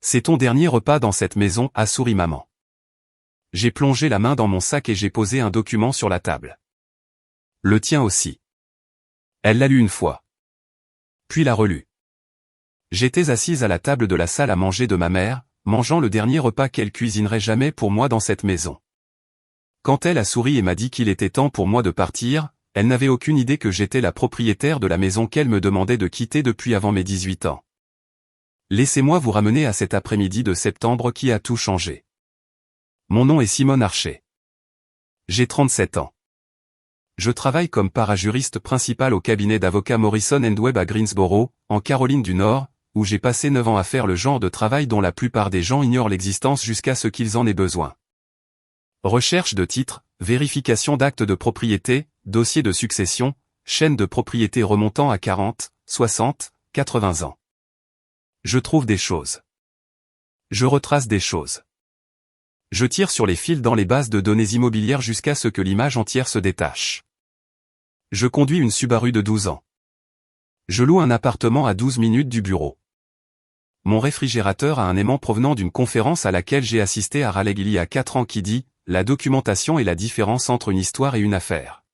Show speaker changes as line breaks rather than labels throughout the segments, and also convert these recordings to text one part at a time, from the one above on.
C'est ton dernier repas dans cette maison, a souri maman. J'ai plongé la main dans mon sac et j'ai posé un document sur la table. Le tien aussi. Elle l'a lu une fois. Puis l'a relu. J'étais assise à la table de la salle à manger de ma mère, mangeant le dernier repas qu'elle cuisinerait jamais pour moi dans cette maison. Quand elle a souri et m'a dit qu'il était temps pour moi de partir, elle n'avait aucune idée que j'étais la propriétaire de la maison qu'elle me demandait de quitter depuis avant mes 18 ans. Laissez-moi vous ramener à cet après-midi de septembre qui a tout changé. Mon nom est Simone Archer. J'ai 37 ans. Je travaille comme parajuriste principal au cabinet d'avocats Morrison & Webb à Greensboro, en Caroline du Nord, où j'ai passé 9 ans à faire le genre de travail dont la plupart des gens ignorent l'existence jusqu'à ce qu'ils en aient besoin. Recherche de titres, vérification d'actes de propriété, dossier de succession, chaîne de propriété remontant à 40, 60, 80 ans. Je trouve des choses. Je retrace des choses. Je tire sur les fils dans les bases de données immobilières jusqu'à ce que l'image entière se détache. Je conduis une Subaru de 12 ans. Je loue un appartement à 12 minutes du bureau. Mon réfrigérateur a un aimant provenant d'une conférence à laquelle j'ai assisté à Raleigh il y a 4 ans qui dit « La documentation est la différence entre une histoire et une affaire ».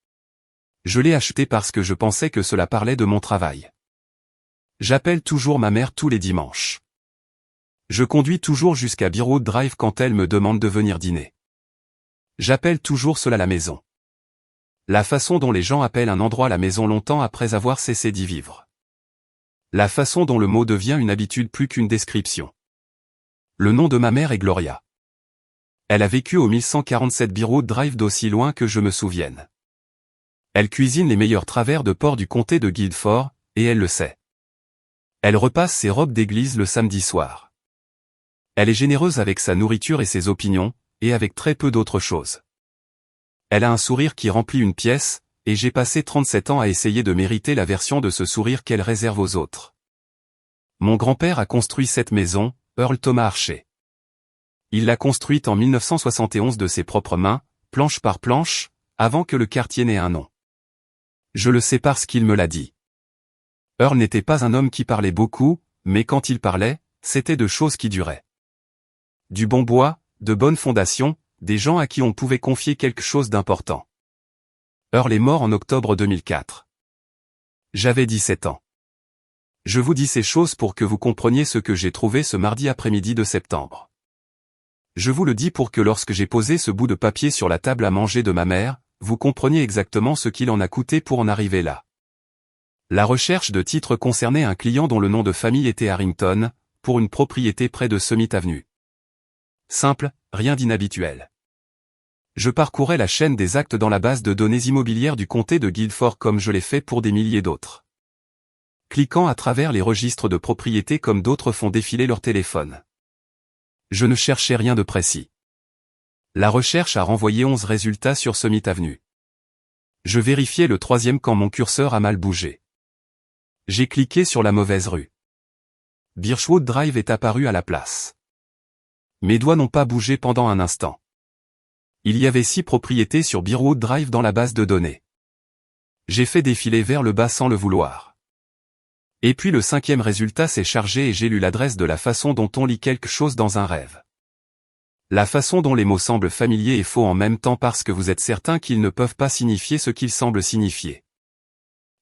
Je l'ai acheté parce que je pensais que cela parlait de mon travail. J'appelle toujours ma mère tous les dimanches. Je conduis toujours jusqu'à Bearwood Drive quand elle me demande de venir dîner. J'appelle toujours cela la maison. La façon dont les gens appellent un endroit la maison longtemps après avoir cessé d'y vivre. La façon dont le mot devient une habitude plus qu'une description. Le nom de ma mère est Gloria. Elle a vécu au 1147 Bearwood Drive d'aussi loin que je me souvienne. Elle cuisine les meilleurs travers de porc du comté de Guildford, et elle le sait. Elle repasse ses robes d'église le samedi soir. Elle est généreuse avec sa nourriture et ses opinions, et avec très peu d'autres choses. Elle a un sourire qui remplit une pièce, et j'ai passé 37 ans à essayer de mériter la version de ce sourire qu'elle réserve aux autres. Mon grand-père a construit cette maison, Earl Thomas Archer. Il l'a construite en 1971 de ses propres mains, planche par planche, avant que le quartier n'ait un nom. Je le sais parce qu'il me l'a dit. Earl n'était pas un homme qui parlait beaucoup, mais quand il parlait, c'était de choses qui duraient. Du bon bois, de bonnes fondations, des gens à qui on pouvait confier quelque chose d'important. Earl est mort en octobre 2004. J'avais 17 ans. Je vous dis ces choses pour que vous compreniez ce que j'ai trouvé ce mardi après-midi de septembre. Je vous le dis pour que lorsque j'ai posé ce bout de papier sur la table à manger de ma mère, vous compreniez exactement ce qu'il en a coûté pour en arriver là. La recherche de titres concernait un client dont le nom de famille était Harrington, pour une propriété près de Summit Avenue. Simple, rien d'inhabituel. Je parcourais la chaîne des actes dans la base de données immobilières du comté de Guildford comme je l'ai fait pour des milliers d'autres. Cliquant à travers les registres de propriété comme d'autres font défiler leur téléphone. Je ne cherchais rien de précis. La recherche a renvoyé 11 résultats sur Summit Avenue. Je vérifiais le 3e quand mon curseur a mal bougé. J'ai cliqué sur la mauvaise rue. Birchwood Drive est apparu à la place. Mes doigts n'ont pas bougé pendant un instant. Il y avait 6 propriétés sur Bearwood Drive dans la base de données. J'ai fait défiler vers le bas sans le vouloir. Et puis le 5e résultat s'est chargé et j'ai lu l'adresse de la façon dont on lit quelque chose dans un rêve. La façon dont les mots semblent familiers et faux en même temps parce que vous êtes certain qu'ils ne peuvent pas signifier ce qu'ils semblent signifier.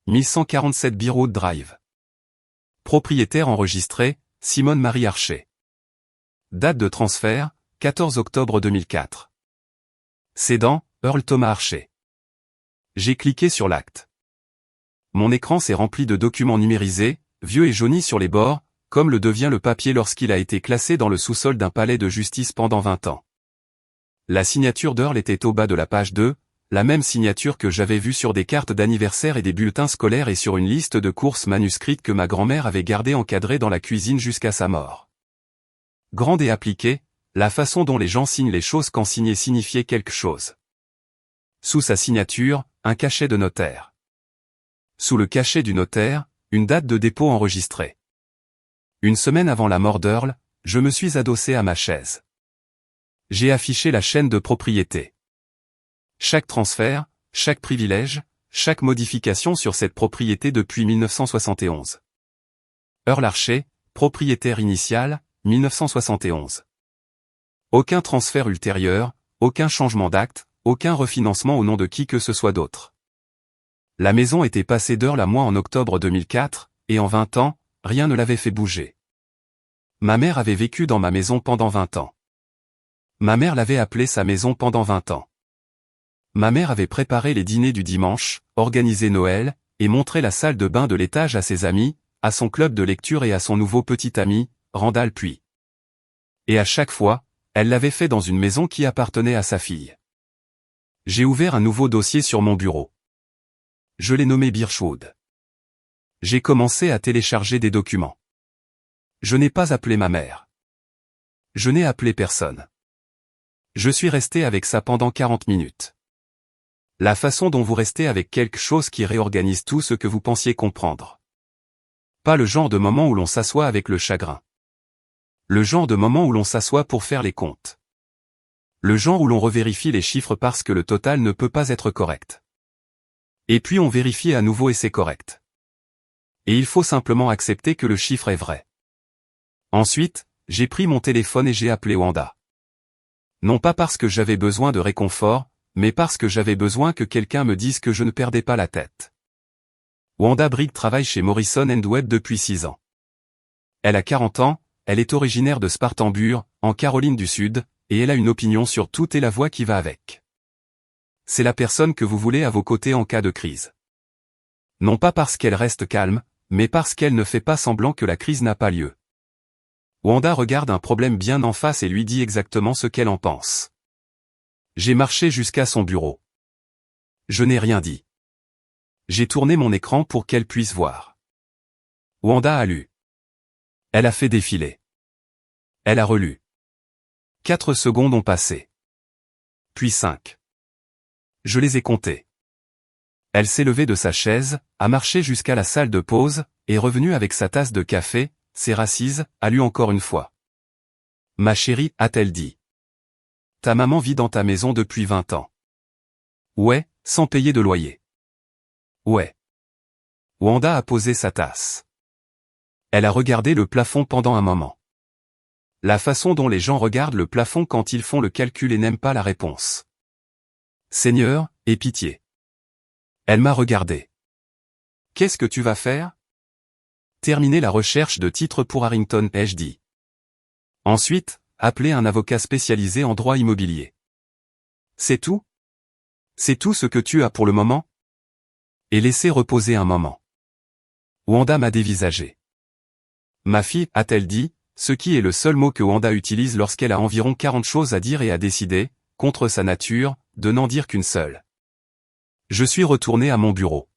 1147 Bearwood Drive. Propriétaire enregistré, Simone Marie Archer. Date de transfert, 14 octobre 2004. Cédant, Earl Thomas Archer. J'ai cliqué sur l'acte. Mon écran s'est rempli de documents numérisés, vieux et jaunis sur les bords, comme le devient le papier lorsqu'il a été classé dans le sous-sol d'un palais de justice pendant 20 ans. La signature d'Earl était au bas de la page 2, la même signature que j'avais vue sur des cartes d'anniversaire et des bulletins scolaires et sur une liste de courses manuscrite que ma grand-mère avait gardée encadrée dans la cuisine jusqu'à sa mort. Grande et appliquée, la façon dont les gens signent les choses quand signer signifiait quelque chose. Sous sa signature, un cachet de notaire. Sous le cachet du notaire, une date de dépôt enregistrée. Une semaine avant la mort d'Earl, je me suis adossé à ma chaise. J'ai affiché la chaîne de propriété. Chaque transfert, chaque privilège, chaque modification sur cette propriété depuis 1971. Earl Archer, propriétaire initial, 1971. Aucun transfert ultérieur, aucun changement d'acte, aucun refinancement au nom de qui que ce soit d'autre. La maison était passée d'heure la moi en octobre 2004, et en 20 ans, rien ne l'avait fait bouger. Ma mère avait vécu dans ma maison pendant 20 ans. Ma mère l'avait appelée sa maison pendant 20 ans. Ma mère avait préparé les dîners du dimanche, organisé Noël, et montré la salle de bain de l'étage à ses amis, à son club de lecture et à son nouveau petit ami, Randall Puy. Et à chaque fois, elle l'avait fait dans une maison qui appartenait à sa fille. J'ai ouvert un nouveau dossier sur mon bureau. Je l'ai nommé Birchwood. J'ai commencé à télécharger des documents. Je n'ai pas appelé ma mère. Je n'ai appelé personne. Je suis resté avec ça pendant 40 minutes. La façon dont vous restez avec quelque chose qui réorganise tout ce que vous pensiez comprendre. Pas le genre de moment où l'on s'assoit avec le chagrin. Le genre de moment où l'on s'assoit pour faire les comptes. Le genre où l'on revérifie les chiffres parce que le total ne peut pas être correct. Et puis on vérifie à nouveau et c'est correct. Et il faut simplement accepter que le chiffre est vrai. Ensuite, j'ai pris mon téléphone et j'ai appelé Wanda. Non pas parce que j'avais besoin de réconfort, mais parce que j'avais besoin que quelqu'un me dise que je ne perdais pas la tête. Wanda Brigg travaille chez Morrison & Webb depuis 6 ans. Elle a 40 ans, elle est originaire de Spartanburg, en Caroline du Sud, et elle a une opinion sur tout et la voix qui va avec. C'est la personne que vous voulez à vos côtés en cas de crise. Non pas parce qu'elle reste calme, mais parce qu'elle ne fait pas semblant que la crise n'a pas lieu. Wanda regarde un problème bien en face et lui dit exactement ce qu'elle en pense. J'ai marché jusqu'à son bureau. Je n'ai rien dit. J'ai tourné mon écran pour qu'elle puisse voir. Wanda a lu. Elle a fait défiler. Elle a relu. 4 secondes ont passé. Puis 5. Je les ai comptées. Elle s'est levée de sa chaise, a marché jusqu'à la salle de pause, est revenue avec sa tasse de café, s'est rassise, a lu encore une fois. Ma chérie, a-t-elle dit. Ta maman vit dans ta maison depuis 20 ans. Ouais, sans payer de loyer. Ouais. Wanda a posé sa tasse. Elle a regardé le plafond pendant un moment. La façon dont les gens regardent le plafond quand ils font le calcul et n'aiment pas la réponse. Seigneur, aie pitié. Elle m'a regardé. Qu'est-ce que tu vas faire? Terminer la recherche de titres pour Harrington HD. Ensuite, appeler un avocat spécialisé en droit immobilier. C'est tout? C'est tout ce que tu as pour le moment? Et laisser reposer un moment. Wanda m'a dévisagé. Ma fille, a-t-elle dit, ce qui est le seul mot que Wanda utilise lorsqu'elle a environ 40 choses à dire et a décidé, contre sa nature, de n'en dire qu'une seule. Je suis retourné à mon bureau.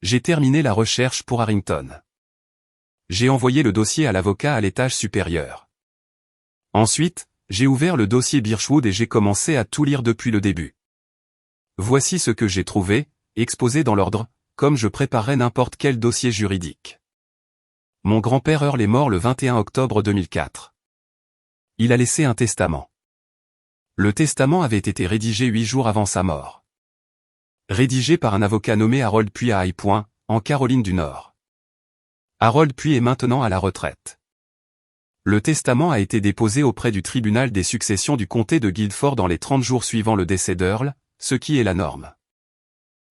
J'ai terminé la recherche pour Harrington. J'ai envoyé le dossier à l'avocat à l'étage supérieur. Ensuite, j'ai ouvert le dossier Birchwood et j'ai commencé à tout lire depuis le début. Voici ce que j'ai trouvé, exposé dans l'ordre, comme je préparerais n'importe quel dossier juridique. Mon grand-père Earl est mort le 21 octobre 2004. Il a laissé un testament. Le testament avait été rédigé 8 jours avant sa mort. Rédigé par un avocat nommé Harold Puy à High Point, en Caroline du Nord. Harold Puy est maintenant à la retraite. Le testament a été déposé auprès du tribunal des successions du comté de Guildford dans les 30 jours suivant le décès d'Earl, ce qui est la norme.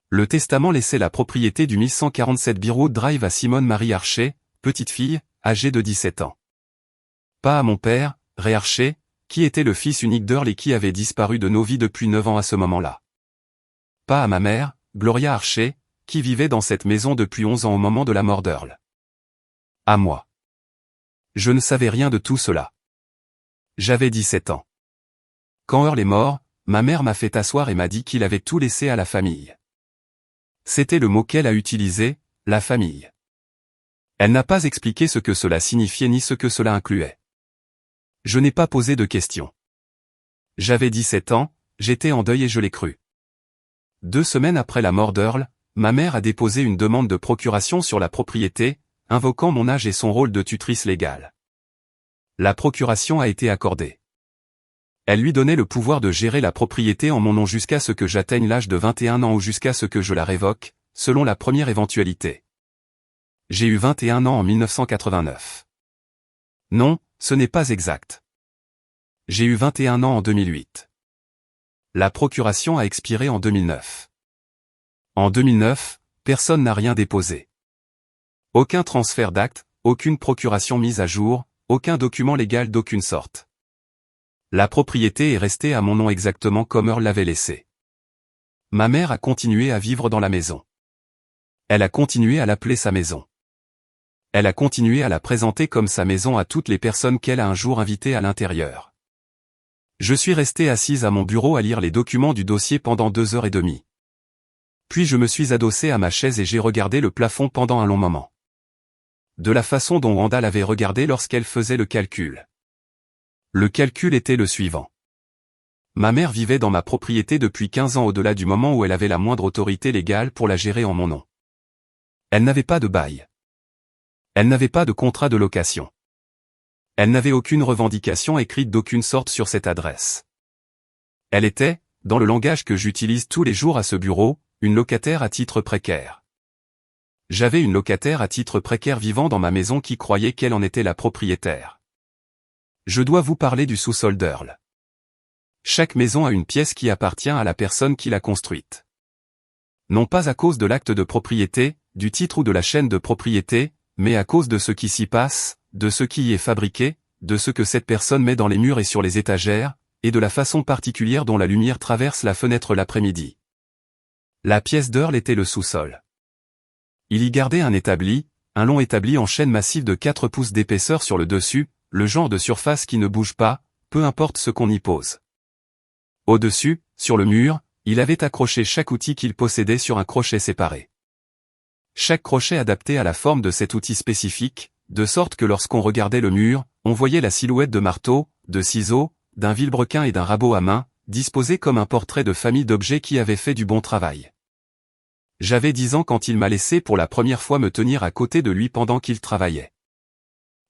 Le testament laissait la propriété du 1147 Birwood Drive à Simone Marie Archer, petite fille, âgée de 17 ans. Pas à mon père, Ray Archer, qui était le fils unique d'Earl et qui avait disparu de nos vies depuis 9 ans à ce moment-là. Pas à ma mère, Gloria Archer, qui vivait dans cette maison depuis 11 ans au moment de la mort d'Earl. À moi. Je ne savais rien de tout cela. J'avais 17 ans. Quand Earl est mort, ma mère m'a fait asseoir et m'a dit qu'il avait tout laissé à la famille. C'était le mot qu'elle a utilisé, la famille. Elle n'a pas expliqué ce que cela signifiait ni ce que cela incluait. Je n'ai pas posé de questions. J'avais 17 ans, j'étais en deuil et je l'ai cru. 2 semaines après la mort d'Earl, ma mère a déposé une demande de procuration sur la propriété, invoquant mon âge et son rôle de tutrice légale. La procuration a été accordée. Elle lui donnait le pouvoir de gérer la propriété en mon nom jusqu'à ce que j'atteigne l'âge de 21 ans ou jusqu'à ce que je la révoque, selon la première éventualité. J'ai eu 21 ans en 1989. Non, Ce n'est pas exact. J'ai eu 21 ans en 2008. La procuration a expiré en 2009. En 2009, personne n'a rien déposé. Aucun transfert d'acte, aucune procuration mise à jour, aucun document légal d'aucune sorte. La propriété est restée à mon nom exactement comme Earl l'avait laissé. Ma mère a continué à vivre dans la maison. Elle a continué à l'appeler sa maison. Elle a continué à la présenter comme sa maison à toutes les personnes qu'elle a un jour invitées à l'intérieur. Je suis resté assise à mon bureau à lire les documents du dossier pendant 2 heures et demie. Puis je me suis adossé à ma chaise et j'ai regardé le plafond pendant un long moment. De la façon dont Wanda l'avait regardé lorsqu'elle faisait le calcul. Le calcul était le suivant. Ma mère vivait dans ma propriété depuis 15 ans au-delà du moment où elle avait la moindre autorité légale pour la gérer en mon nom. Elle n'avait pas de bail. Elle n'avait pas de contrat de location. Elle n'avait aucune revendication écrite d'aucune sorte sur cette adresse. Elle était, dans le langage que j'utilise tous les jours à ce bureau, une locataire à titre précaire. J'avais une locataire à titre précaire vivant dans ma maison qui croyait qu'elle en était la propriétaire. Je dois vous parler du sous-sol d'Earl. Chaque maison a une pièce qui appartient à la personne qui l'a construite. Non pas à cause de l'acte de propriété, du titre ou de la chaîne de propriété, mais à cause de ce qui s'y passe, de ce qui y est fabriqué, de ce que cette personne met dans les murs et sur les étagères, et de la façon particulière dont la lumière traverse la fenêtre l'après-midi. La pièce d'Earl était le sous-sol. Il y gardait un long établi en chêne massif de 4 pouces d'épaisseur sur le dessus, le genre de surface qui ne bouge pas, peu importe ce qu'on y pose. Au-dessus, sur le mur, il avait accroché chaque outil qu'il possédait sur un crochet séparé. Chaque crochet adapté à la forme de cet outil spécifique, de sorte que lorsqu'on regardait le mur, on voyait la silhouette de marteau, de ciseaux, d'un vilebrequin et d'un rabot à main, disposés comme un portrait de famille d'objets qui avaient fait du bon travail. J'avais 10 ans quand il m'a laissé pour la première fois me tenir à côté de lui pendant qu'il travaillait.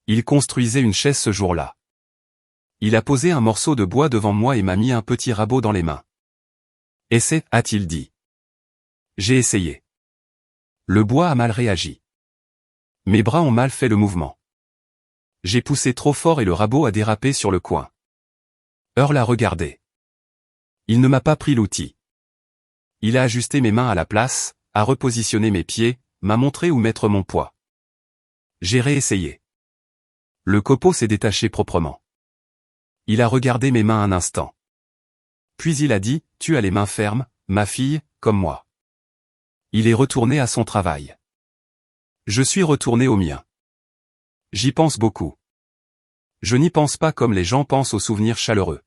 Il construisait une chaise ce jour-là. Il a posé un morceau de bois devant moi et m'a mis un petit rabot dans les mains. « Essaie » a-t-il dit. J'ai essayé. Le bois a mal réagi. Mes bras ont mal fait le mouvement. J'ai poussé trop fort et le rabot a dérapé sur le coin. Earl a regardé. Il ne m'a pas pris l'outil. Il a ajusté mes mains à la place, a repositionné mes pieds, m'a montré où mettre mon poids. J'ai réessayé. Le copeau s'est détaché proprement. Il a regardé mes mains un instant. Puis il a dit, « Tu as les mains fermes, ma fille, comme moi. » Il est retourné à son travail. Je suis retourné au mien. J'y pense beaucoup. Je n'y pense pas comme les gens pensent aux souvenirs chaleureux.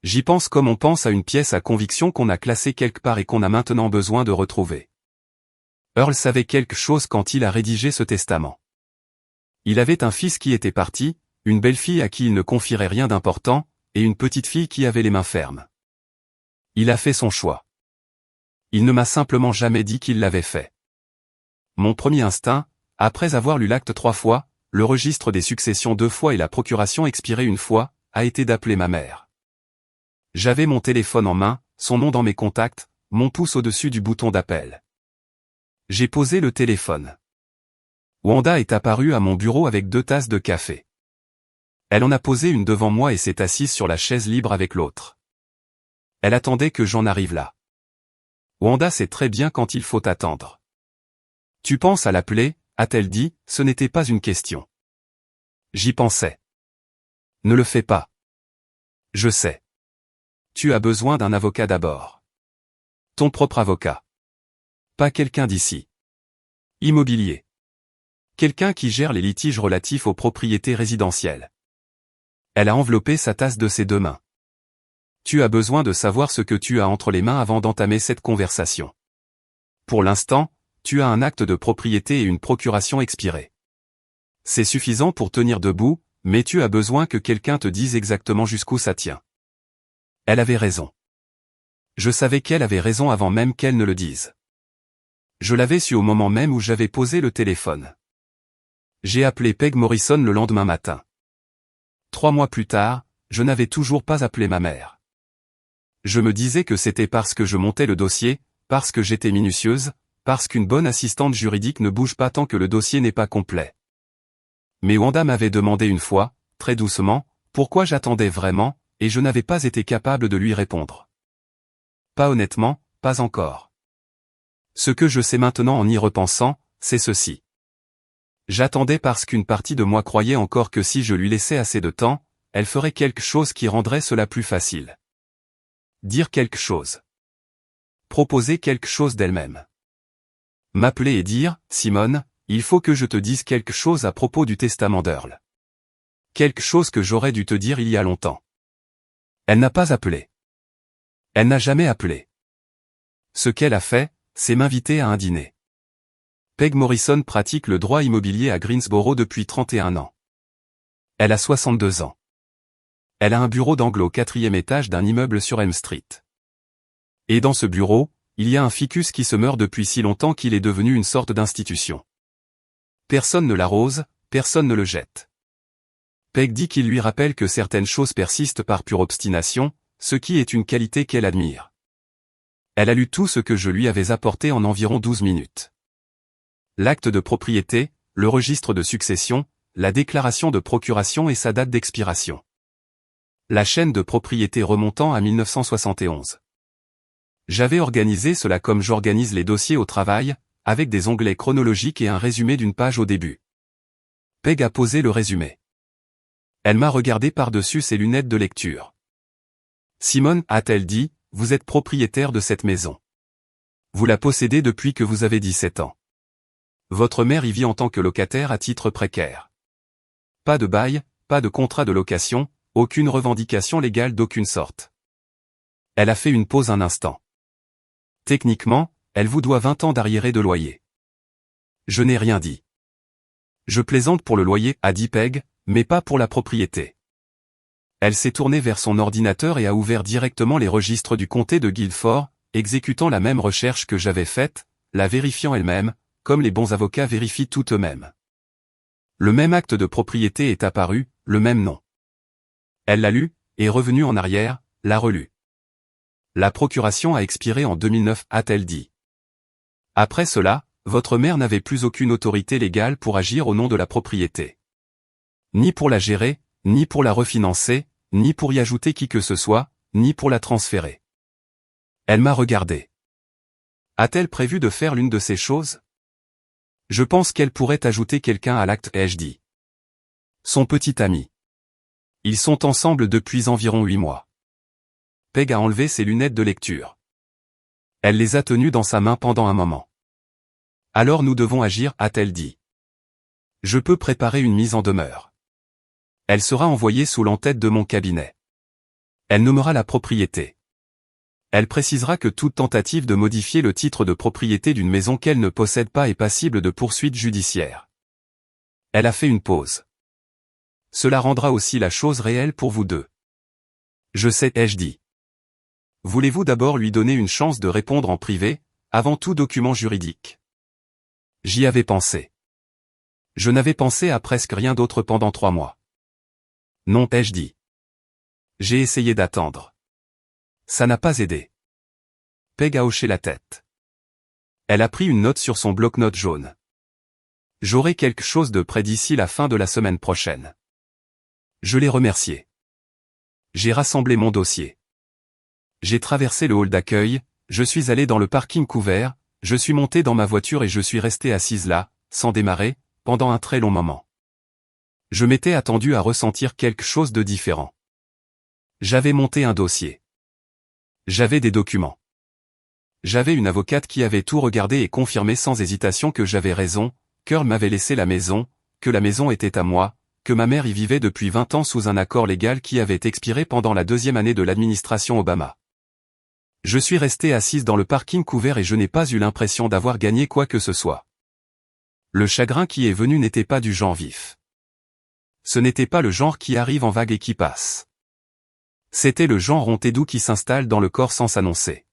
J'y pense comme on pense à une pièce à conviction qu'on a classée quelque part et qu'on a maintenant besoin de retrouver. Earl savait quelque chose quand il a rédigé ce testament. Il avait un fils qui était parti, une belle-fille à qui il ne confierait rien d'important, et une petite fille qui avait les mains fermes. Il a fait son choix. Il ne m'a simplement jamais dit qu'il l'avait fait. Mon premier instinct, après avoir lu l'acte 3 fois, le registre des successions 2 fois et la procuration expirée 1 fois, a été d'appeler ma mère. J'avais mon téléphone en main, son nom dans mes contacts, mon pouce au-dessus du bouton d'appel. J'ai posé le téléphone. Wanda est apparue à mon bureau avec 2 tasses de café. Elle en a posé une devant moi et s'est assise sur la chaise libre avec l'autre. Elle attendait que j'en arrive là. Wanda sait très bien quand il faut attendre. « Tu penses à l'appeler ?» a-t-elle dit, ce n'était pas une question. J'y pensais. « Ne le fais pas. » Je sais. Tu as besoin d'un avocat d'abord. Ton propre avocat. Pas quelqu'un d'ici. Immobilier. Quelqu'un qui gère les litiges relatifs aux propriétés résidentielles. Elle a enveloppé sa tasse de ses 2 mains. Tu as besoin de savoir ce que tu as entre les mains avant d'entamer cette conversation. Pour l'instant, tu as un acte de propriété et une procuration expirée. C'est suffisant pour tenir debout, mais tu as besoin que quelqu'un te dise exactement jusqu'où ça tient. Elle avait raison. Je savais qu'elle avait raison avant même qu'elle ne le dise. Je l'avais su au moment même où j'avais posé le téléphone. J'ai appelé Peg Morrison le lendemain matin. 3 mois plus tard, je n'avais toujours pas appelé ma mère. Je me disais que c'était parce que je montais le dossier, parce que j'étais minutieuse, parce qu'une bonne assistante juridique ne bouge pas tant que le dossier n'est pas complet. Mais Wanda m'avait demandé une fois, très doucement, pourquoi j'attendais vraiment, et je n'avais pas été capable de lui répondre. Pas honnêtement, pas encore. Ce que je sais maintenant en y repensant, c'est ceci. J'attendais parce qu'une partie de moi croyait encore que si je lui laissais assez de temps, elle ferait quelque chose qui rendrait cela plus facile. Dire quelque chose. Proposer quelque chose d'elle-même. M'appeler et dire, Simone, il faut que je te dise quelque chose à propos du testament d'Earl. Quelque chose que j'aurais dû te dire il y a longtemps. Elle n'a pas appelé. Elle n'a jamais appelé. Ce qu'elle a fait, c'est m'inviter à un dîner. Peg Morrison pratique le droit immobilier à Greensboro depuis 31 ans. Elle a 62 ans. Elle a un bureau d'angle au 4e étage d'un immeuble sur Elm Street. Et dans ce bureau, il y a un ficus qui se meurt depuis si longtemps qu'il est devenu une sorte d'institution. Personne ne l'arrose, personne ne le jette. Peg dit qu'il lui rappelle que certaines choses persistent par pure obstination, ce qui est une qualité qu'elle admire. Elle a lu tout ce que je lui avais apporté en environ 12 minutes. L'acte de propriété, le registre de succession, la déclaration de procuration et sa date d'expiration. La chaîne de propriété remontant à 1971. J'avais organisé cela comme j'organise les dossiers au travail, avec des onglets chronologiques et un résumé d'une page au début. Peg a posé le résumé. Elle m'a regardé par-dessus ses lunettes de lecture. Simone, a-t-elle dit, vous êtes propriétaire de cette maison. Vous la possédez depuis que vous avez 17 ans. Votre mère y vit en tant que locataire à titre précaire. Pas de bail, pas de contrat de location, aucune revendication légale d'aucune sorte. Elle a fait une pause un instant. Techniquement, elle vous doit 20 ans d'arriérés de loyer. Je n'ai rien dit. Je plaisante pour le loyer, a dit Peg, mais pas pour la propriété. Elle s'est tournée vers son ordinateur et a ouvert directement les registres du comté de Guilford, exécutant la même recherche que j'avais faite, la vérifiant elle-même, comme les bons avocats vérifient tout eux-mêmes. Le même acte de propriété est apparu, le même nom. Elle l'a lu, est revenue en arrière, l'a relu. La procuration a expiré en 2009, a-t-elle dit. Après cela, votre mère n'avait plus aucune autorité légale pour agir au nom de la propriété. Ni pour la gérer, ni pour la refinancer, ni pour y ajouter qui que ce soit, ni pour la transférer. Elle m'a regardé. A-t-elle prévu de faire l'une de ces choses? Je pense qu'elle pourrait ajouter quelqu'un à l'acte, ai-je dit. Son petit ami. Ils sont ensemble depuis environ 8 mois. Peg a enlevé ses lunettes de lecture. Elle les a tenues dans sa main pendant un moment. Alors nous devons agir, a-t-elle dit. Je peux préparer une mise en demeure. Elle sera envoyée sous l'entête de mon cabinet. Elle nommera la propriété. Elle précisera que toute tentative de modifier le titre de propriété d'une maison qu'elle ne possède pas est passible de poursuites judiciaires. Elle a fait une pause. Cela rendra aussi la chose réelle pour vous deux. Je sais, ai-je dit. Voulez-vous d'abord lui donner une chance de répondre en privé, avant tout document juridique? J'y avais pensé. Je n'avais pensé à presque rien d'autre pendant 3 mois. Non, ai-je dit. J'ai essayé d'attendre. Ça n'a pas aidé. Peg a hoché la tête. Elle a pris une note sur son bloc-notes jaune. J'aurai quelque chose de prêt d'ici la fin de la semaine prochaine. Je l'ai remercié. J'ai rassemblé mon dossier. J'ai traversé le hall d'accueil, je suis allé dans le parking couvert, je suis monté dans ma voiture et je suis resté assise là, sans démarrer, pendant un très long moment. Je m'étais attendu à ressentir quelque chose de différent. J'avais monté un dossier. J'avais des documents. J'avais une avocate qui avait tout regardé et confirmé sans hésitation que j'avais raison, qu'Earl m'avait laissé la maison, que la maison était à moi, que ma mère y vivait depuis 20 ans sous un accord légal qui avait expiré pendant la 2e année de l'administration Obama. Je suis resté assise dans le parking couvert et je n'ai pas eu l'impression d'avoir gagné quoi que ce soit. Le chagrin qui est venu n'était pas du genre vif. Ce n'était pas le genre qui arrive en vague et qui passe. C'était le genre rond et doux qui s'installe dans le corps sans s'annoncer.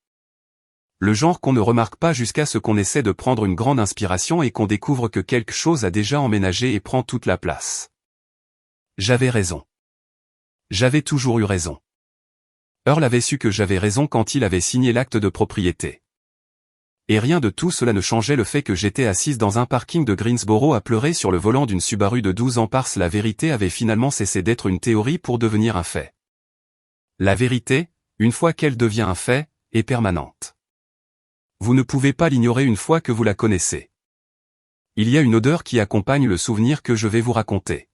Le genre qu'on ne remarque pas jusqu'à ce qu'on essaie de prendre une grande inspiration et qu'on découvre que quelque chose a déjà emménagé et prend toute la place. J'avais raison. J'avais toujours eu raison. Earl avait su que j'avais raison quand il avait signé l'acte de propriété. Et rien de tout cela ne changeait le fait que j'étais assise dans un parking de Greensboro à pleurer sur le volant d'une Subaru de 12 ans parce la vérité avait finalement cessé d'être une théorie pour devenir un fait. La vérité, une fois qu'elle devient un fait, est permanente. Vous ne pouvez pas l'ignorer une fois que vous la connaissez. Il y a une odeur qui accompagne le souvenir que je vais vous raconter.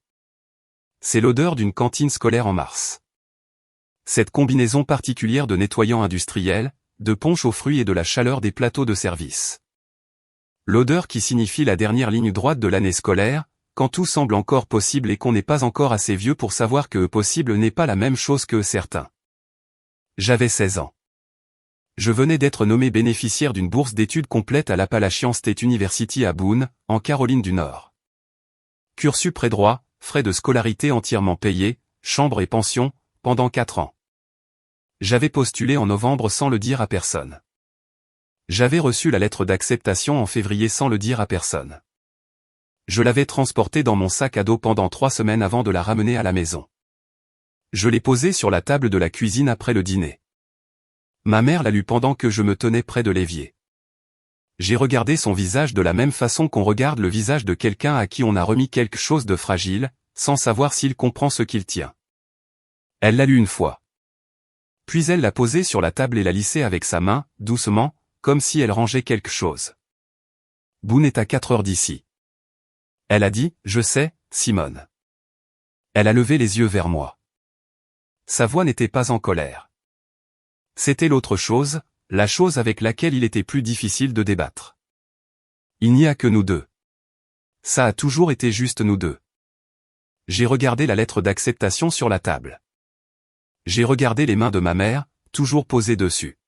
C'est l'odeur d'une cantine scolaire en mars. Cette combinaison particulière de nettoyants industriels, de punch aux fruits et de la chaleur des plateaux de service. L'odeur qui signifie la dernière ligne droite de l'année scolaire, quand tout semble encore possible et qu'on n'est pas encore assez vieux pour savoir que possible n'est pas la même chose que certains. J'avais 16 ans. Je venais d'être nommé bénéficiaire d'une bourse d'études complète à l'Appalachian State University à Boone, en Caroline du Nord. Cursus pré-droit, frais de scolarité entièrement payés, chambre et pension, pendant 4 ans. J'avais postulé en novembre sans le dire à personne. J'avais reçu la lettre d'acceptation en février sans le dire à personne. Je l'avais transportée dans mon sac à dos pendant 3 semaines avant de la ramener à la maison. Je l'ai posée sur la table de la cuisine après le dîner. Ma mère l'a lu pendant que je me tenais près de l'évier. J'ai regardé son visage de la même façon qu'on regarde le visage de quelqu'un à qui on a remis quelque chose de fragile, sans savoir s'il comprend ce qu'il tient. Elle l'a lu une fois. Puis elle l'a posée sur la table et l'a lissée avec sa main, doucement, comme si elle rangeait quelque chose. Boone est à 4 heures d'ici. Elle a dit, je sais, Simone. Elle a levé les yeux vers moi. Sa voix n'était pas en colère. C'était l'autre chose, la chose avec laquelle il était plus difficile de débattre. Il n'y a que nous deux. Ça a toujours été juste nous deux. J'ai regardé la lettre d'acceptation sur la table. J'ai regardé les mains de ma mère, toujours posées dessus.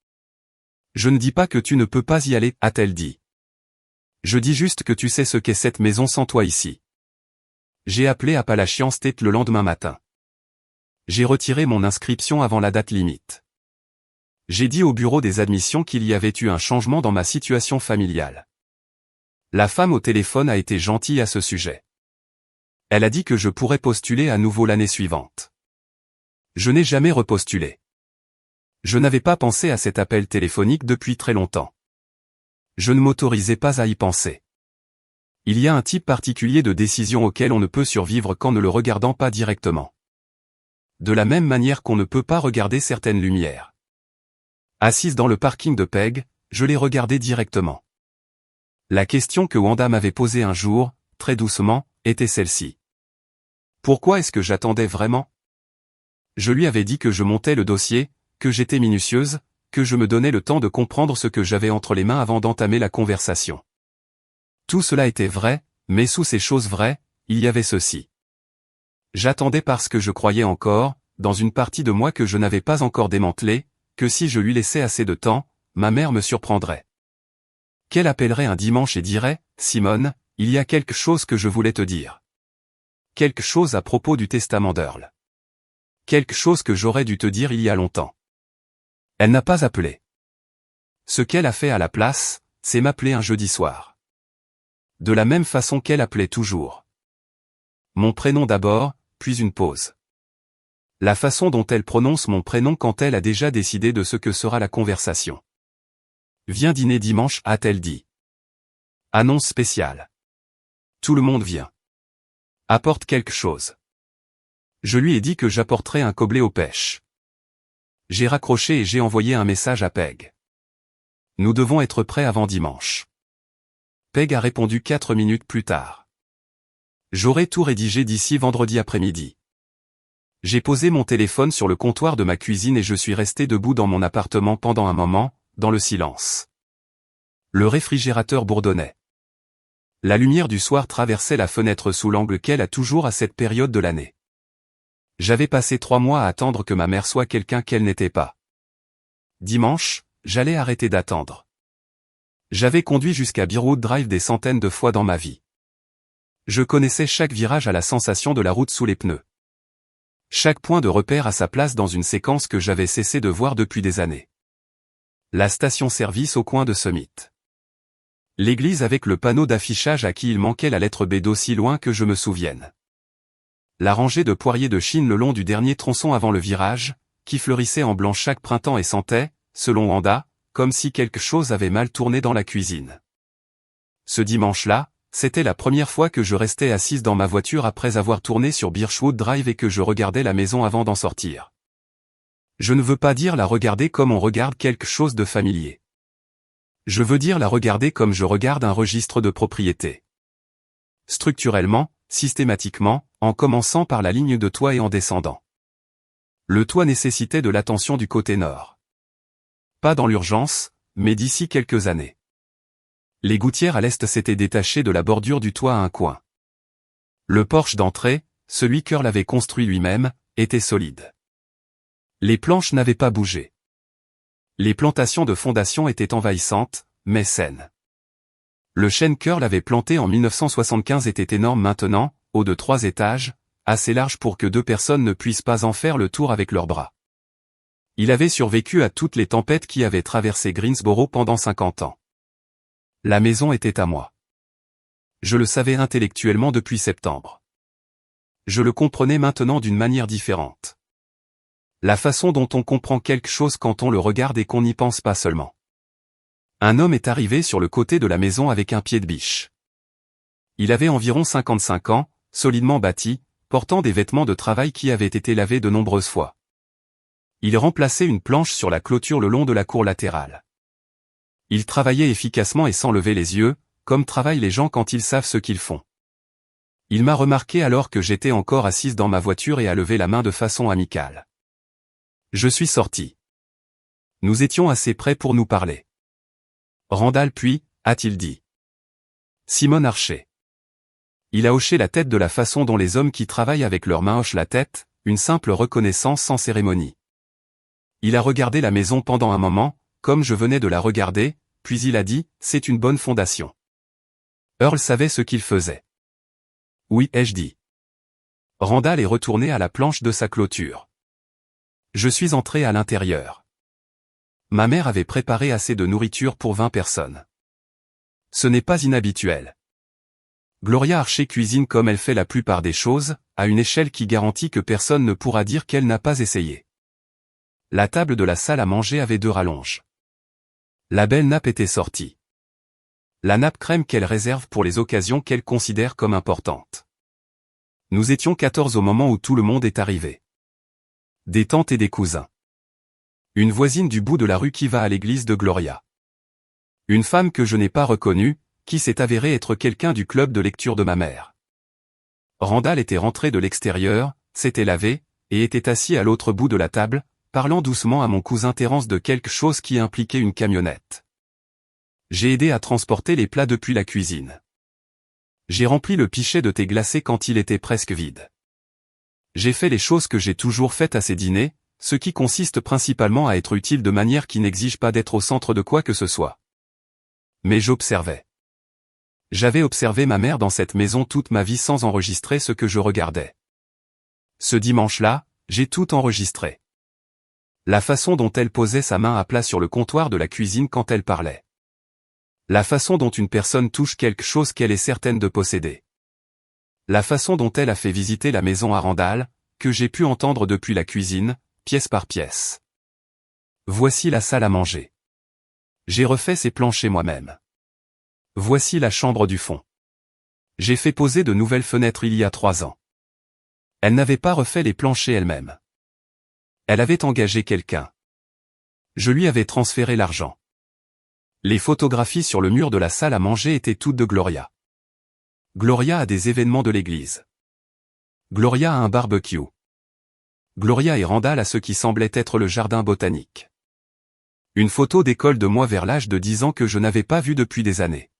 Je ne dis pas que tu ne peux pas y aller, a-t-elle dit. Je dis juste que tu sais ce qu'est cette maison sans toi ici. J'ai appelé Appalachian State le lendemain matin. J'ai retiré mon inscription avant la date limite. J'ai dit au bureau des admissions qu'il y avait eu un changement dans ma situation familiale. La femme au téléphone a été gentille à ce sujet. Elle a dit que je pourrais postuler à nouveau l'année suivante. Je n'ai jamais repostulé. Je n'avais pas pensé à cet appel téléphonique depuis très longtemps. Je ne m'autorisais pas à y penser. Il y a un type particulier de décision auquel on ne peut survivre qu'en ne le regardant pas directement. De la même manière qu'on ne peut pas regarder certaines lumières. Assise dans le parking de Peg, je l'ai regardée directement. La question que Wanda m'avait posée un jour, très doucement, était celle-ci. Pourquoi est-ce que j'attendais vraiment ? Je lui avais dit que je montais le dossier, que j'étais minutieuse, que je me donnais le temps de comprendre ce que j'avais entre les mains avant d'entamer la conversation. Tout cela était vrai, mais sous ces choses vraies, il y avait ceci. J'attendais parce que je croyais encore, dans une partie de moi que je n'avais pas encore démantelée, que si je lui laissais assez de temps, ma mère me surprendrait. Qu'elle appellerait un dimanche et dirait, « Simone, il y a quelque chose que je voulais te dire. Quelque chose à propos du testament d'Earl. Quelque chose que j'aurais dû te dire il y a longtemps. » Elle n'a pas appelé. Ce qu'elle a fait à la place, c'est m'appeler un jeudi soir. De la même façon qu'elle appelait toujours. Mon prénom d'abord, puis une pause. La façon dont elle prononce mon prénom quand elle a déjà décidé de ce que sera la conversation. Viens dîner dimanche, a-t-elle dit. Annonce spéciale. Tout le monde vient. Apporte quelque chose. Je lui ai dit que j'apporterais un gobelet aux pêches. J'ai raccroché et j'ai envoyé un message à Peg. Nous devons être prêts avant dimanche. Peg a répondu 4 minutes plus tard. J'aurai tout rédigé d'ici vendredi après-midi. J'ai posé mon téléphone sur le comptoir de ma cuisine et je suis resté debout dans mon appartement pendant un moment, dans le silence. Le réfrigérateur bourdonnait. La lumière du soir traversait la fenêtre sous l'angle qu'elle a toujours à cette période de l'année. J'avais passé 3 mois à attendre que ma mère soit quelqu'un qu'elle n'était pas. Dimanche, j'allais arrêter d'attendre. J'avais conduit jusqu'à Bearwood Drive des centaines de fois dans ma vie. Je connaissais chaque virage à la sensation de la route sous les pneus. Chaque point de repère à sa place dans une séquence que j'avais cessé de voir depuis des années. La station-service au coin de Summit. L'église avec le panneau d'affichage à qui il manquait la lettre B d'aussi loin que je me souvienne. La rangée de poiriers de Chine le long du dernier tronçon avant le virage, qui fleurissait en blanc chaque printemps et sentait, selon Wanda, comme si quelque chose avait mal tourné dans la cuisine. Ce dimanche-là, c'était la première fois que je restais assise dans ma voiture après avoir tourné sur Birchwood Drive et que je regardais la maison avant d'en sortir. Je ne veux pas dire la regarder comme on regarde quelque chose de familier. Je veux dire la regarder comme je regarde un registre de propriété. Structurellement, systématiquement, en commençant par la ligne de toit et en descendant. Le toit nécessitait de l'attention du côté nord. Pas dans l'urgence, mais d'ici quelques années. Les gouttières à l'est s'étaient détachées de la bordure du toit à un coin. Le porche d'entrée, celui qu'Earl avait construit lui-même, était solide. Les planches n'avaient pas bougé. Les plantations de fondation étaient envahissantes, mais saines. Le chêne qu'Earl avait planté en 1975 était énorme maintenant, haut de 3 étages, assez large pour que 2 personnes ne puissent pas en faire le tour avec leurs bras. Il avait survécu à toutes les tempêtes qui avaient traversé Greensboro pendant 50 ans. La maison était à moi. Je le savais intellectuellement depuis septembre. Je le comprenais maintenant d'une manière différente. La façon dont on comprend quelque chose quand on le regarde et qu'on n'y pense pas seulement. Un homme est arrivé sur le côté de la maison avec un pied de biche. Il avait environ 55 ans, solidement bâti, portant des vêtements de travail qui avaient été lavés de nombreuses fois. Il remplaçait une planche sur la clôture le long de la cour latérale. Il travaillait efficacement et sans lever les yeux, comme travaillent les gens quand ils savent ce qu'ils font. Il m'a remarqué alors que j'étais encore assise dans ma voiture et a levé la main de façon amicale. Je suis sorti. Nous étions assez près pour nous parler. Randall puis, a-t-il dit. Simon Archer. Il a hoché la tête de la façon dont les hommes qui travaillent avec leurs mains hochent la tête, une simple reconnaissance sans cérémonie. Il a regardé la maison pendant un moment, comme je venais de la regarder, puis il a dit, c'est une bonne fondation. Earl savait ce qu'il faisait. Oui, ai-je dit. Randall est retourné à la planche de sa clôture. Je suis entré à l'intérieur. Ma mère avait préparé assez de nourriture pour 20 personnes. Ce n'est pas inhabituel. Gloria Archer cuisine comme elle fait la plupart des choses, à une échelle qui garantit que personne ne pourra dire qu'elle n'a pas essayé. La table de la salle à manger avait 2 rallonges. La belle nappe était sortie. La nappe crème qu'elle réserve pour les occasions qu'elle considère comme importantes. Nous étions 14 au moment où tout le monde est arrivé. Des tantes et des cousins. Une voisine du bout de la rue qui va à l'église de Gloria. Une femme que je n'ai pas reconnue, qui s'est avérée être quelqu'un du club de lecture de ma mère. Randall était rentré de l'extérieur, s'était lavé, et était assis à l'autre bout de la table, parlant doucement à mon cousin Terence de quelque chose qui impliquait une camionnette. J'ai aidé à transporter les plats depuis la cuisine. J'ai rempli le pichet de thé glacé quand il était presque vide. J'ai fait les choses que j'ai toujours faites à ces dîners, ce qui consiste principalement à être utile de manière qui n'exige pas d'être au centre de quoi que ce soit. Mais j'observais. J'avais observé ma mère dans cette maison toute ma vie sans enregistrer ce que je regardais. Ce dimanche-là, j'ai tout enregistré. La façon dont elle posait sa main à plat sur le comptoir de la cuisine quand elle parlait. La façon dont une personne touche quelque chose qu'elle est certaine de posséder. La façon dont elle a fait visiter la maison à Randall, que j'ai pu entendre depuis la cuisine, pièce par pièce. Voici la salle à manger. J'ai refait ces planchers moi-même. Voici la chambre du fond. J'ai fait poser de nouvelles fenêtres il y a 3 ans. Elle n'avait pas refait les planchers elle-même. Elle avait engagé quelqu'un. Je lui avais transféré l'argent. Les photographies sur le mur de la salle à manger étaient toutes de Gloria. Gloria a des événements de l'église. Gloria a un barbecue. Gloria et Randall a ce qui semblait être le jardin botanique. Une photo d'école de moi vers l'âge de 10 ans que je n'avais pas vue depuis des années.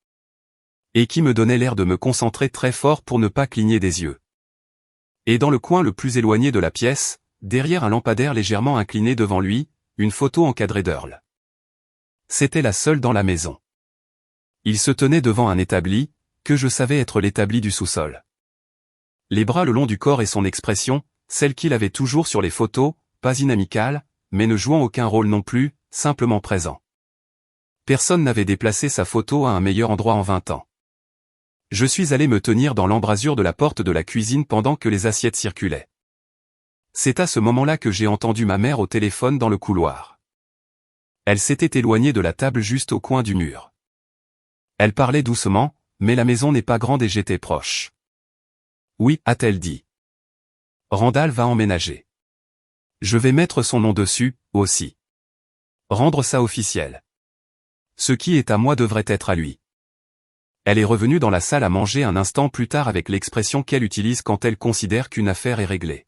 Et qui me donnait l'air de me concentrer très fort pour ne pas cligner des yeux. Et dans le coin le plus éloigné de la pièce, derrière un lampadaire légèrement incliné devant lui, une photo encadrée d'Earl. C'était la seule dans la maison. Il se tenait devant un établi, que je savais être l'établi du sous-sol. Les bras le long du corps et son expression, celle qu'il avait toujours sur les photos, pas inamicale, mais ne jouant aucun rôle non plus, simplement présent. Personne n'avait déplacé sa photo à un meilleur endroit en 20 ans. Je suis allé me tenir dans l'embrasure de la porte de la cuisine pendant que les assiettes circulaient. C'est à ce moment-là que j'ai entendu ma mère au téléphone dans le couloir. Elle s'était éloignée de la table juste au coin du mur. Elle parlait doucement, mais la maison n'est pas grande et j'étais proche. Oui, a-t-elle dit. Randall va emménager. Je vais mettre son nom dessus, aussi. Rendre ça officiel. Ce qui est à moi devrait être à lui. Elle est revenue dans la salle à manger un instant plus tard avec l'expression qu'elle utilise quand elle considère qu'une affaire est réglée.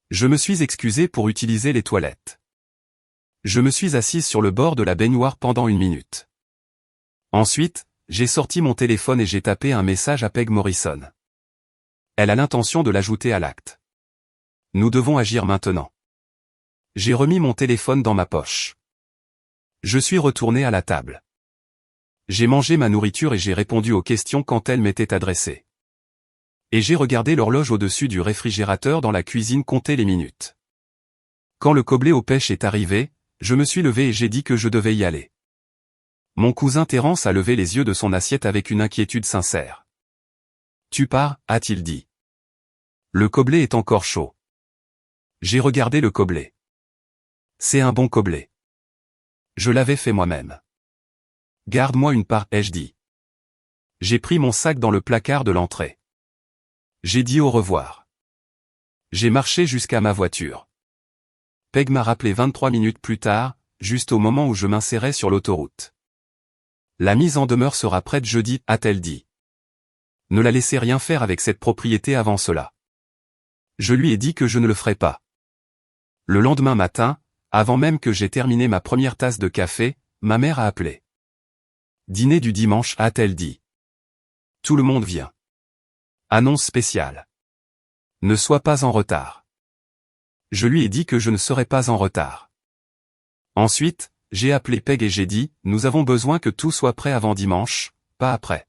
Je me suis excusé pour utiliser les toilettes. Je me suis assise sur le bord de la baignoire pendant 1 minute. Ensuite, j'ai sorti mon téléphone et j'ai tapé un message à Peg Morrison. Elle a l'intention de l'ajouter à l'acte. Nous devons agir maintenant. J'ai remis mon téléphone dans ma poche. Je suis retourné à la table. J'ai mangé ma nourriture et j'ai répondu aux questions quand elles m'étaient adressées. Et j'ai regardé l'horloge au-dessus du réfrigérateur dans la cuisine compter les minutes. Quand le Coblé aux pêches est arrivé, je me suis levé et j'ai dit que je devais y aller. Mon cousin Terence a levé les yeux de son assiette avec une inquiétude sincère. Tu pars, a-t-il dit. Le Coblé est encore chaud. J'ai regardé le Coblé. C'est un bon Coblé. Je l'avais fait moi-même. Garde-moi une part, ai-je dit. J'ai pris mon sac dans le placard de l'entrée. J'ai dit au revoir. J'ai marché jusqu'à ma voiture. Peg m'a rappelé 23 minutes plus tard, juste au moment où je m'insérais sur l'autoroute. La mise en demeure sera prête jeudi, a-t-elle dit. Ne la laissez rien faire avec cette propriété avant cela. Je lui ai dit que je ne le ferais pas. Le lendemain matin, avant même que j'aie terminé ma première tasse de café, ma mère a appelé. Dîner du dimanche, a-t-elle dit. Tout le monde vient. Annonce spéciale. Ne sois pas en retard. Je lui ai dit que je ne serais pas en retard. Ensuite, j'ai appelé Peg et j'ai dit, nous avons besoin que tout soit prêt avant dimanche, pas après.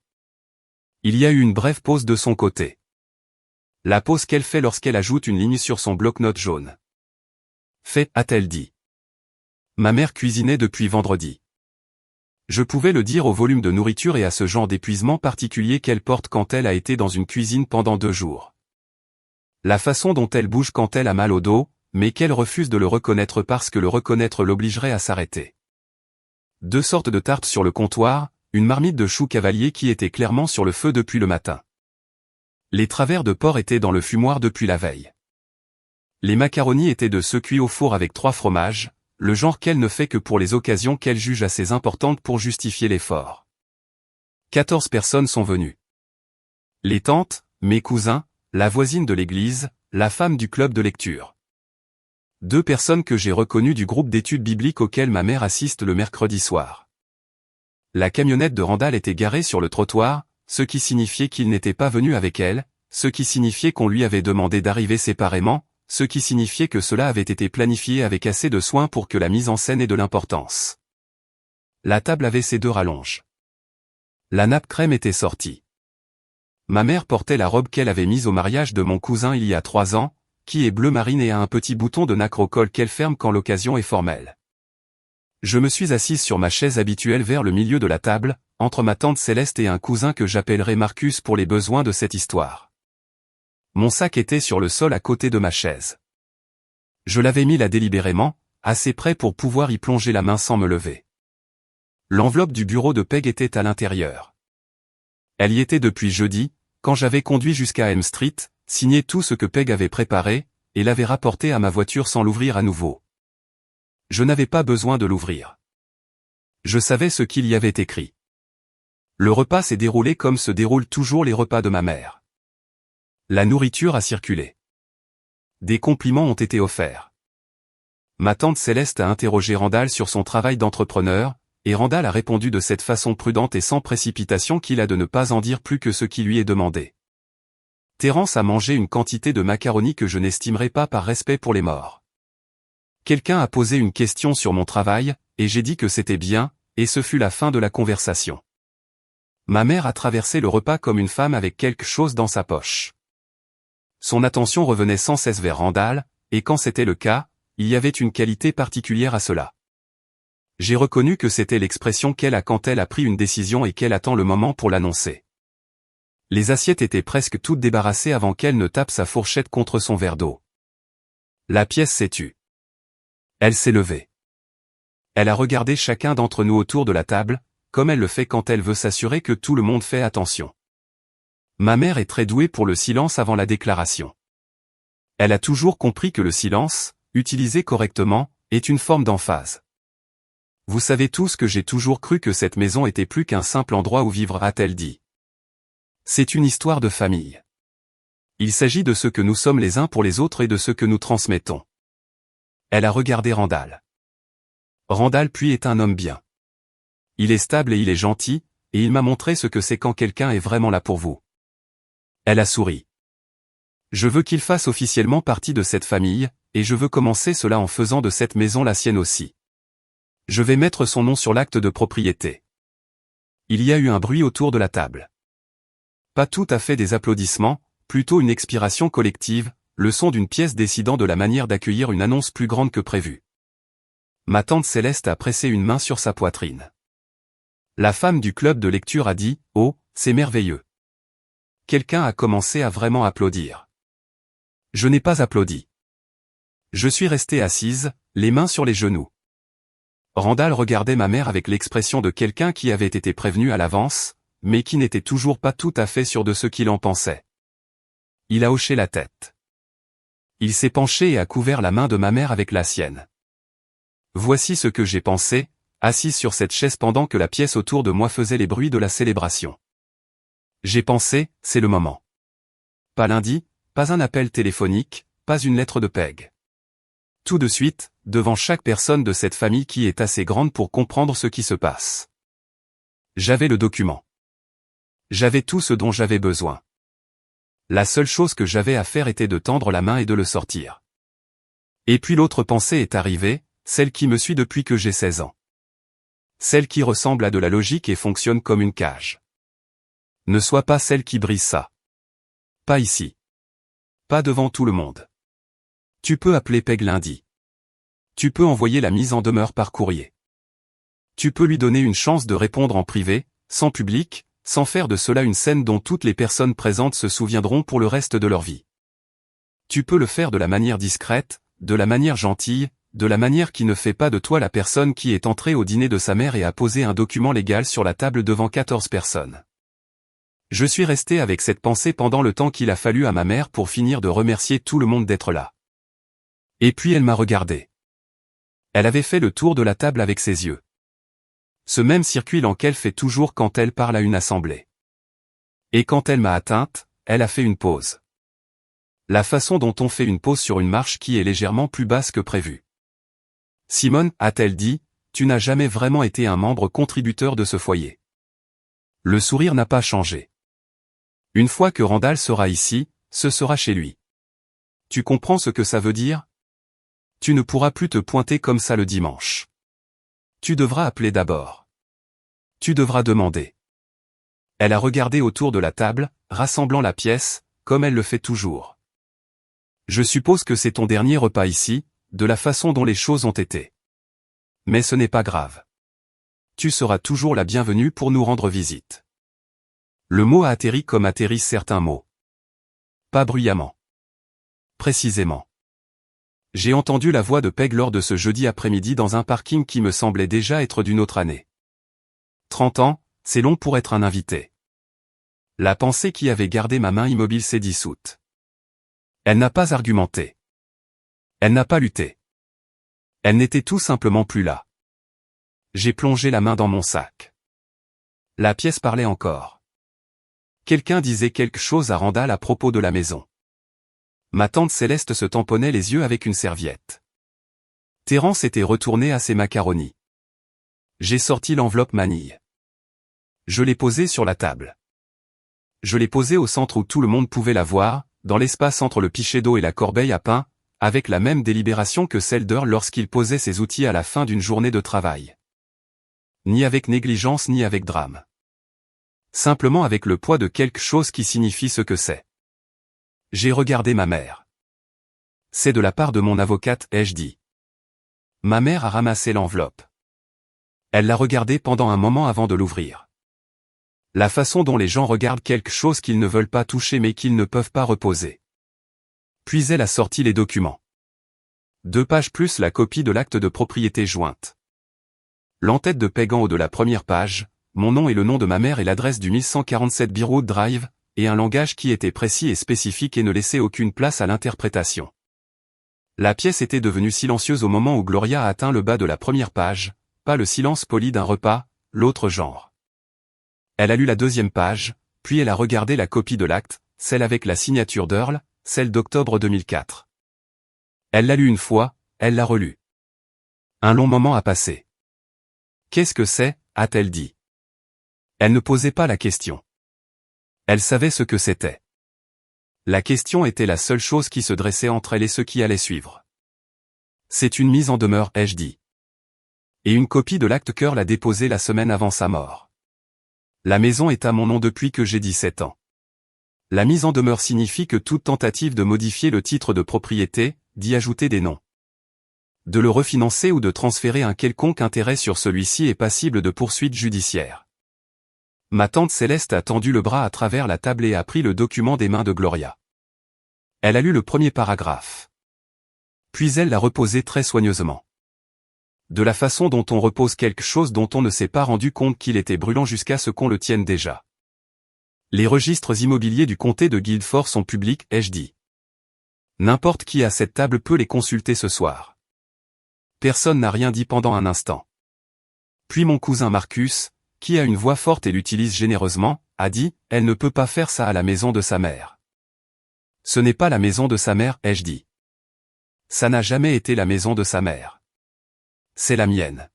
Il y a eu une brève pause de son côté. La pause qu'elle fait lorsqu'elle ajoute une ligne sur son bloc-notes jaune. Fait, a-t-elle dit. Ma mère cuisinait depuis vendredi. Je pouvais le dire au volume de nourriture et à ce genre d'épuisement particulier qu'elle porte quand elle a été dans une cuisine pendant 2 jours. La façon dont elle bouge quand elle a mal au dos, mais qu'elle refuse de le reconnaître parce que le reconnaître l'obligerait à s'arrêter. 2 sortes de tartes sur le comptoir, une marmite de choux cavalier qui était clairement sur le feu depuis le matin. Les travers de porc étaient dans le fumoir depuis la veille. Les macaronis étaient de ceux cuits au four avec 3 fromages, le genre qu'elle ne fait que pour les occasions qu'elle juge assez importantes pour justifier l'effort. 14 personnes sont venues. Les tantes, mes cousins, la voisine de l'église, la femme du club de lecture. 2 personnes que j'ai reconnues du groupe d'études bibliques auquel ma mère assiste le mercredi soir. La camionnette de Randall était garée sur le trottoir, ce qui signifiait qu'il n'était pas venu avec elle, ce qui signifiait qu'on lui avait demandé d'arriver séparément, ce qui signifiait que cela avait été planifié avec assez de soin pour que la mise en scène ait de l'importance. La table avait ses 2 rallonges. La nappe crème était sortie. Ma mère portait la robe qu'elle avait mise au mariage de mon cousin il y a 3 ans, qui est bleu marine et a un petit bouton de nacre au col qu'elle ferme quand l'occasion est formelle. Je me suis assise sur ma chaise habituelle vers le milieu de la table, entre ma tante Céleste et un cousin que j'appellerai Marcus pour les besoins de cette histoire. Mon sac était sur le sol à côté de ma chaise. Je l'avais mis là délibérément, assez près pour pouvoir y plonger la main sans me lever. L'enveloppe du bureau de Peg était à l'intérieur. Elle y était depuis jeudi, quand j'avais conduit jusqu'à M Street, signé tout ce que Peg avait préparé, et l'avait rapporté à ma voiture sans l'ouvrir à nouveau. Je n'avais pas besoin de l'ouvrir. Je savais ce qu'il y avait écrit. Le repas s'est déroulé comme se déroulent toujours les repas de ma mère. La nourriture a circulé. Des compliments ont été offerts. Ma tante Céleste a interrogé Randall sur son travail d'entrepreneur, et Randall a répondu de cette façon prudente et sans précipitation qu'il a de ne pas en dire plus que ce qui lui est demandé. Terence a mangé une quantité de macaroni que je n'estimerai pas par respect pour les morts. Quelqu'un a posé une question sur mon travail, et j'ai dit que c'était bien, et ce fut la fin de la conversation. Ma mère a traversé le repas comme une femme avec quelque chose dans sa poche. Son attention revenait sans cesse vers Randall, et quand c'était le cas, il y avait une qualité particulière à cela. J'ai reconnu que c'était l'expression qu'elle a quand elle a pris une décision et qu'elle attend le moment pour l'annoncer. Les assiettes étaient presque toutes débarrassées avant qu'elle ne tape sa fourchette contre son verre d'eau. La pièce s'est tue. Elle s'est levée. Elle a regardé chacun d'entre nous autour de la table, comme elle le fait quand elle veut s'assurer que tout le monde fait attention. Ma mère est très douée pour le silence avant la déclaration. Elle a toujours compris que le silence, utilisé correctement, est une forme d'emphase. Vous savez tous que j'ai toujours cru que cette maison était plus qu'un simple endroit où vivre, a-t-elle dit. C'est une histoire de famille. Il s'agit de ce que nous sommes les uns pour les autres et de ce que nous transmettons. Elle a regardé Randall. Randall puis est un homme bien. Il est stable et il est gentil, et il m'a montré ce que c'est quand quelqu'un est vraiment là pour vous. Elle a souri. Je veux qu'il fasse officiellement partie de cette famille, et je veux commencer cela en faisant de cette maison la sienne aussi. Je vais mettre son nom sur l'acte de propriété. Il y a eu un bruit autour de la table. Pas tout à fait des applaudissements, plutôt une expiration collective, le son d'une pièce décidant de la manière d'accueillir une annonce plus grande que prévu. Ma tante Céleste a pressé une main sur sa poitrine. La femme du club de lecture a dit « Oh, c'est merveilleux ». Quelqu'un a commencé à vraiment applaudir. Je n'ai pas applaudi. Je suis restée assise, les mains sur les genoux. Randall regardait ma mère avec l'expression de quelqu'un qui avait été prévenu à l'avance, mais qui n'était toujours pas tout à fait sûr de ce qu'il en pensait. Il a hoché la tête. Il s'est penché et a couvert la main de ma mère avec la sienne. Voici ce que j'ai pensé, assise sur cette chaise pendant que la pièce autour de moi faisait les bruits de la célébration. J'ai pensé, c'est le moment. Pas lundi, pas un appel téléphonique, pas une lettre de Peg. Tout de suite, devant chaque personne de cette famille qui est assez grande pour comprendre ce qui se passe. J'avais le document. J'avais tout ce dont j'avais besoin. La seule chose que j'avais à faire était de tendre la main et de le sortir. Et puis l'autre pensée est arrivée, celle qui me suit depuis que j'ai 16 ans. Celle qui ressemble à de la logique et fonctionne comme une cage. Ne sois pas celle qui brise ça. Pas ici. Pas devant tout le monde. Tu peux appeler Peg lundi. Tu peux envoyer la mise en demeure par courrier. Tu peux lui donner une chance de répondre en privé, sans public, sans faire de cela une scène dont toutes les personnes présentes se souviendront pour le reste de leur vie. Tu peux le faire de la manière discrète, de la manière gentille, de la manière qui ne fait pas de toi la personne qui est entrée au dîner de sa mère et a posé un document légal sur la table devant 14 personnes. Je suis resté avec cette pensée pendant le temps qu'il a fallu à ma mère pour finir de remercier tout le monde d'être là. Et puis elle m'a regardé. Elle avait fait le tour de la table avec ses yeux. Ce même circuit lent qu'elle fait toujours quand elle parle à une assemblée. Et quand elle m'a atteinte, elle a fait une pause. La façon dont on fait une pause sur une marche qui est légèrement plus basse que prévu. Simone, a-t-elle dit, tu n'as jamais vraiment été un membre contributeur de ce foyer. Le sourire n'a pas changé. Une fois que Randall sera ici, ce sera chez lui. Tu comprends ce que ça veut dire? Tu ne pourras plus te pointer comme ça le dimanche. Tu devras appeler d'abord. Tu devras demander. Elle a regardé autour de la table, rassemblant la pièce, comme elle le fait toujours. Je suppose que c'est ton dernier repas ici, de la façon dont les choses ont été. Mais ce n'est pas grave. Tu seras toujours la bienvenue pour nous rendre visite. Le mot a atterri comme atterrissent certains mots. Pas bruyamment. Précisément. J'ai entendu la voix de Peg lors de ce jeudi après-midi dans un parking qui me semblait déjà être d'une autre année. 30 ans, c'est long pour être un invité. La pensée qui avait gardé ma main immobile s'est dissoute. Elle n'a pas argumenté. Elle n'a pas lutté. Elle n'était tout simplement plus là. J'ai plongé la main dans mon sac. La pièce parlait encore. Quelqu'un disait quelque chose à Randall à propos de la maison. Ma tante Céleste se tamponnait les yeux avec une serviette. Terence était retourné à ses macaronis. J'ai sorti l'enveloppe manille. Je l'ai posée sur la table. Je l'ai posée au centre où tout le monde pouvait la voir, dans l'espace entre le pichet d'eau et la corbeille à pain, avec la même délibération que celle d'Earl lorsqu'il posait ses outils à la fin d'une journée de travail. Ni avec négligence ni avec drame. Simplement avec le poids de quelque chose qui signifie ce que c'est. J'ai regardé ma mère. C'est de la part de mon avocate, ai-je dit. Ma mère a ramassé l'enveloppe. Elle l'a regardée pendant un moment avant de l'ouvrir. La façon dont les gens regardent quelque chose qu'ils ne veulent pas toucher mais qu'ils ne peuvent pas reposer. Puis elle a sorti les documents. 2 pages plus la copie de l'acte de propriété jointe. L'entête de paie en haut de la première page, mon nom et le nom de ma mère et l'adresse du 1147 Bearwood Drive, et un langage qui était précis et spécifique et ne laissait aucune place à l'interprétation. La pièce était devenue silencieuse au moment où Gloria a atteint le bas de la première page, pas le silence poli d'un repas, l'autre genre. Elle a lu la deuxième page, puis elle a regardé la copie de l'acte, celle avec la signature d'Earl, celle d'octobre 2004. Elle l'a lu une fois, elle l'a relue. Un long moment a passé. Qu'est-ce que c'est, a-t-elle dit. Elle ne posait pas la question. Elle savait ce que c'était. La question était la seule chose qui se dressait entre elle et ceux qui allaient suivre. C'est une mise en demeure, ai-je dit. Et une copie de l'acte qu'Earl a déposé la semaine avant sa mort. La maison est à mon nom depuis que j'ai 17 ans. La mise en demeure signifie que toute tentative de modifier le titre de propriété, d'y ajouter des noms, de le refinancer ou de transférer un quelconque intérêt sur celui-ci est passible de poursuites judiciaires. Ma tante Céleste a tendu le bras à travers la table et a pris le document des mains de Gloria. Elle a lu le premier paragraphe. Puis elle l'a reposé très soigneusement. De la façon dont on repose quelque chose dont on ne s'est pas rendu compte qu'il était brûlant jusqu'à ce qu'on le tienne déjà. Les registres immobiliers du comté de Guildford sont publics, ai-je dit. N'importe qui à cette table peut les consulter ce soir. Personne n'a rien dit pendant un instant. Puis mon cousin Marcus, qui a une voix forte et l'utilise généreusement, a dit « Elle ne peut pas faire ça à la maison de sa mère. » Ce n'est pas la maison de sa mère, ai-je dit. Ça n'a jamais été la maison de sa mère. C'est la mienne.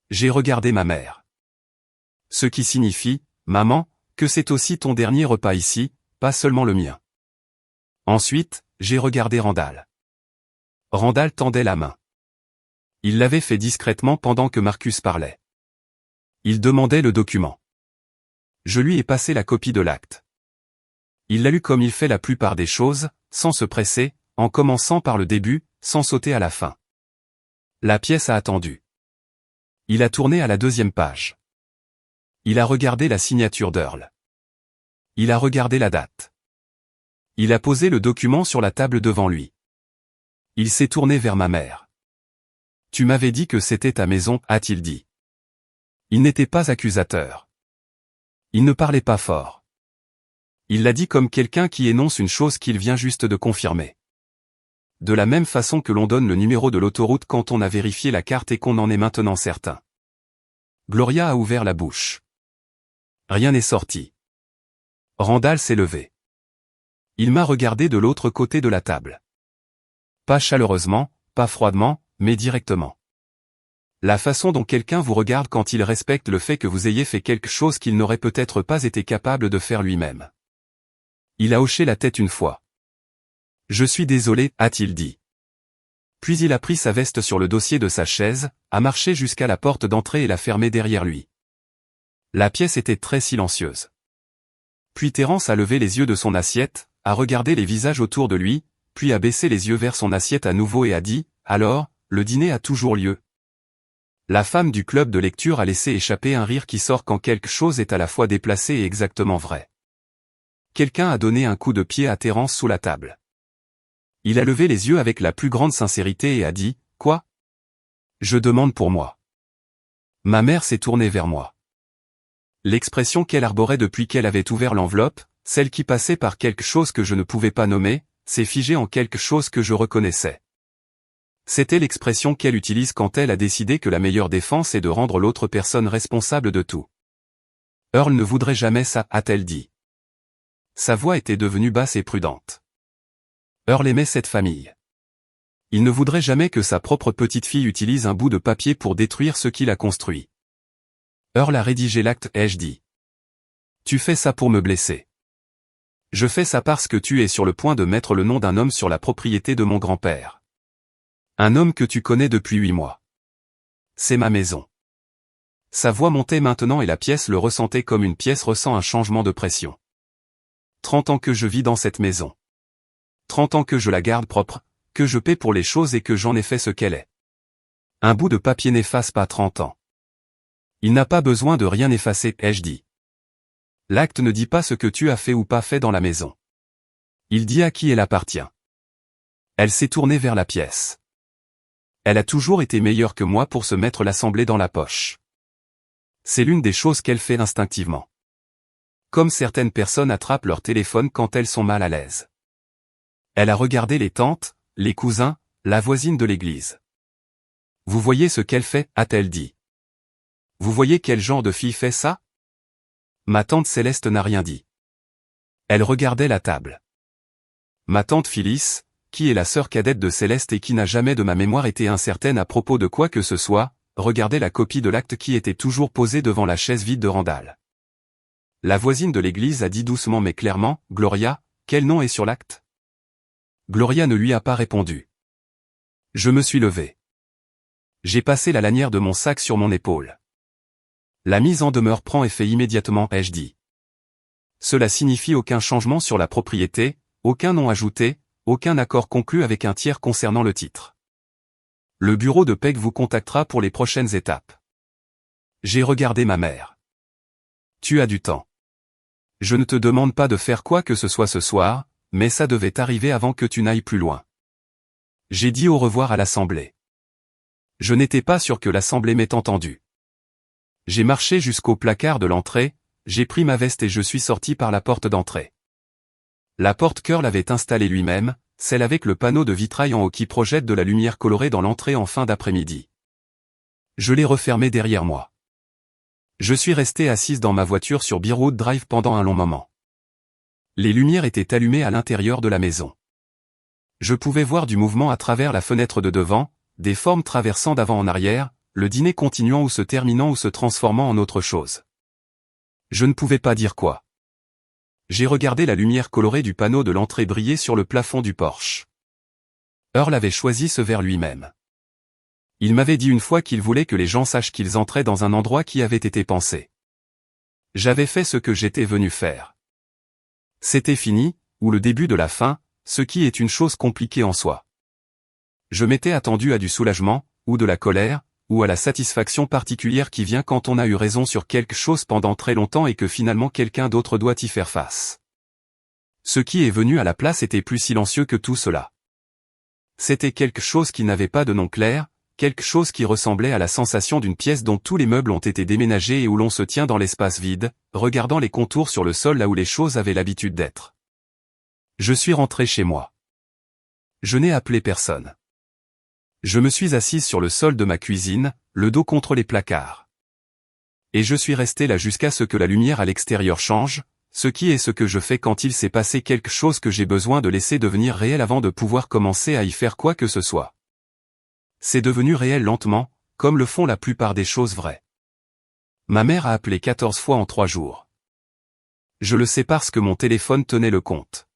J'ai regardé ma mère. Ce qui signifie, maman, que c'est aussi ton dernier repas ici, pas seulement le mien. Ensuite, j'ai regardé Randall. Randall tendait la main. Il l'avait fait discrètement pendant que Marcus parlait. Il demandait le document. Je lui ai passé la copie de l'acte. Il l'a lu comme il fait la plupart des choses, sans se presser, en commençant par le début, sans sauter à la fin. La pièce a attendu. Il a tourné à la deuxième page. Il a regardé la signature d'Earl. Il a regardé la date. Il a posé le document sur la table devant lui. Il s'est tourné vers ma mère. Tu m'avais dit que c'était ta maison, a-t-il dit. Il n'était pas accusateur. Il ne parlait pas fort. Il l'a dit comme quelqu'un qui énonce une chose qu'il vient juste de confirmer. De la même façon que l'on donne le numéro de l'autoroute quand on a vérifié la carte et qu'on en est maintenant certain. Gloria a ouvert la bouche. Rien n'est sorti. Randall s'est levé. Il m'a regardé de l'autre côté de la table. Pas chaleureusement, pas froidement, mais directement. La façon dont quelqu'un vous regarde quand il respecte le fait que vous ayez fait quelque chose qu'il n'aurait peut-être pas été capable de faire lui-même. Il a hoché la tête une fois. Je suis désolé, a-t-il dit. Puis il a pris sa veste sur le dossier de sa chaise, a marché jusqu'à la porte d'entrée et l'a fermée derrière lui. La pièce était très silencieuse. Puis Terence a levé les yeux de son assiette, a regardé les visages autour de lui, puis a baissé les yeux vers son assiette à nouveau et a dit, « Alors, le dîner a toujours lieu. » La femme du club de lecture a laissé échapper un rire qui sort quand quelque chose est à la fois déplacé et exactement vrai. Quelqu'un a donné un coup de pied à Terence sous la table. Il a levé les yeux avec la plus grande sincérité et a dit, « Quoi ? Je demande pour moi. » Ma mère s'est tournée vers moi. L'expression qu'elle arborait depuis qu'elle avait ouvert l'enveloppe, celle qui passait par quelque chose que je ne pouvais pas nommer, s'est figée en quelque chose que je reconnaissais. C'était l'expression qu'elle utilise quand elle a décidé que la meilleure défense est de rendre l'autre personne responsable de tout. Earl ne voudrait jamais ça, a-t-elle dit. Sa voix était devenue basse et prudente. Earl aimait cette famille. Il ne voudrait jamais que sa propre petite-fille utilise un bout de papier pour détruire ce qu'il a construit. Earl a rédigé l'acte, ai-je dit. Tu fais ça pour me blesser. Je fais ça parce que tu es sur le point de mettre le nom d'un homme sur la propriété de mon grand-père. Un homme que tu connais depuis 8 mois. C'est ma maison. Sa voix montait maintenant et la pièce le ressentait comme une pièce ressent un changement de pression. 30 ans que je vis dans cette maison. 30 ans que je la garde propre, que je paie pour les choses et que j'en ai fait ce qu'elle est. Un bout de papier n'efface pas 30 ans. Il n'a pas besoin de rien effacer, ai-je dit. L'acte ne dit pas ce que tu as fait ou pas fait dans la maison. Il dit à qui elle appartient. Elle s'est tournée vers la pièce. Elle a toujours été meilleure que moi pour se mettre l'assemblée dans la poche. C'est l'une des choses qu'elle fait instinctivement. Comme certaines personnes attrapent leur téléphone quand elles sont mal à l'aise. Elle a regardé les tantes, les cousins, la voisine de l'église. Vous voyez ce qu'elle fait, a-t-elle dit. Vous voyez quel genre de fille fait ça? Ma tante Céleste n'a rien dit. Elle regardait la table. Ma tante Phyllis, qui est la sœur cadette de Céleste et qui n'a jamais de ma mémoire été incertaine à propos de quoi que ce soit, regardait la copie de l'acte qui était toujours posée devant la chaise vide de Randall. La voisine de l'église a dit doucement mais clairement, « Gloria, quel nom est sur l'acte ?» Gloria ne lui a pas répondu. Je me suis levé. J'ai passé la lanière de mon sac sur mon épaule. La mise en demeure prend effet immédiatement, ai-je dit. Cela signifie aucun changement sur la propriété, aucun nom ajouté, aucun accord conclu avec un tiers concernant le titre. Le bureau de Peg vous contactera pour les prochaines étapes. J'ai regardé ma mère. Tu as du temps. Je ne te demande pas de faire quoi que ce soit ce soir, mais ça devait arriver avant que tu n'ailles plus loin. J'ai dit au revoir à l'assemblée. Je n'étais pas sûr que l'assemblée m'ait entendu. J'ai marché jusqu'au placard de l'entrée, j'ai pris ma veste et je suis sorti par la porte d'entrée. La porte Curl avait installée lui-même, celle avec le panneau de vitrail en haut qui projette de la lumière colorée dans l'entrée en fin d'après-midi. Je l'ai refermée derrière moi. Je suis resté assise dans ma voiture sur Bearwood Drive pendant un long moment. Les lumières étaient allumées à l'intérieur de la maison. Je pouvais voir du mouvement à travers la fenêtre de devant, des formes traversant d'avant en arrière, le dîner continuant ou se terminant ou se transformant en autre chose. Je ne pouvais pas dire quoi. J'ai regardé la lumière colorée du panneau de l'entrée briller sur le plafond du porche. Earl avait choisi ce vers lui-même. Il m'avait dit une fois qu'il voulait que les gens sachent qu'ils entraient dans un endroit qui avait été pensé. J'avais fait ce que j'étais venu faire. C'était fini, ou le début de la fin, ce qui est une chose compliquée en soi. Je m'étais attendu à du soulagement, ou de la colère, ou à la satisfaction particulière qui vient quand on a eu raison sur quelque chose pendant très longtemps et que finalement quelqu'un d'autre doit y faire face. Ce qui est venu à la place était plus silencieux que tout cela. C'était quelque chose qui n'avait pas de nom clair, quelque chose qui ressemblait à la sensation d'une pièce dont tous les meubles ont été déménagés et où l'on se tient dans l'espace vide, regardant les contours sur le sol là où les choses avaient l'habitude d'être. Je suis rentré chez moi. Je n'ai appelé personne. Je me suis assise sur le sol de ma cuisine, le dos contre les placards. Et je suis resté là jusqu'à ce que la lumière à l'extérieur change, ce qui est ce que je fais quand il s'est passé quelque chose que j'ai besoin de laisser devenir réel avant de pouvoir commencer à y faire quoi que ce soit. C'est devenu réel lentement, comme le font la plupart des choses vraies. Ma mère a appelé 14 fois en 3 jours. Je le sais parce que mon téléphone tenait le compte.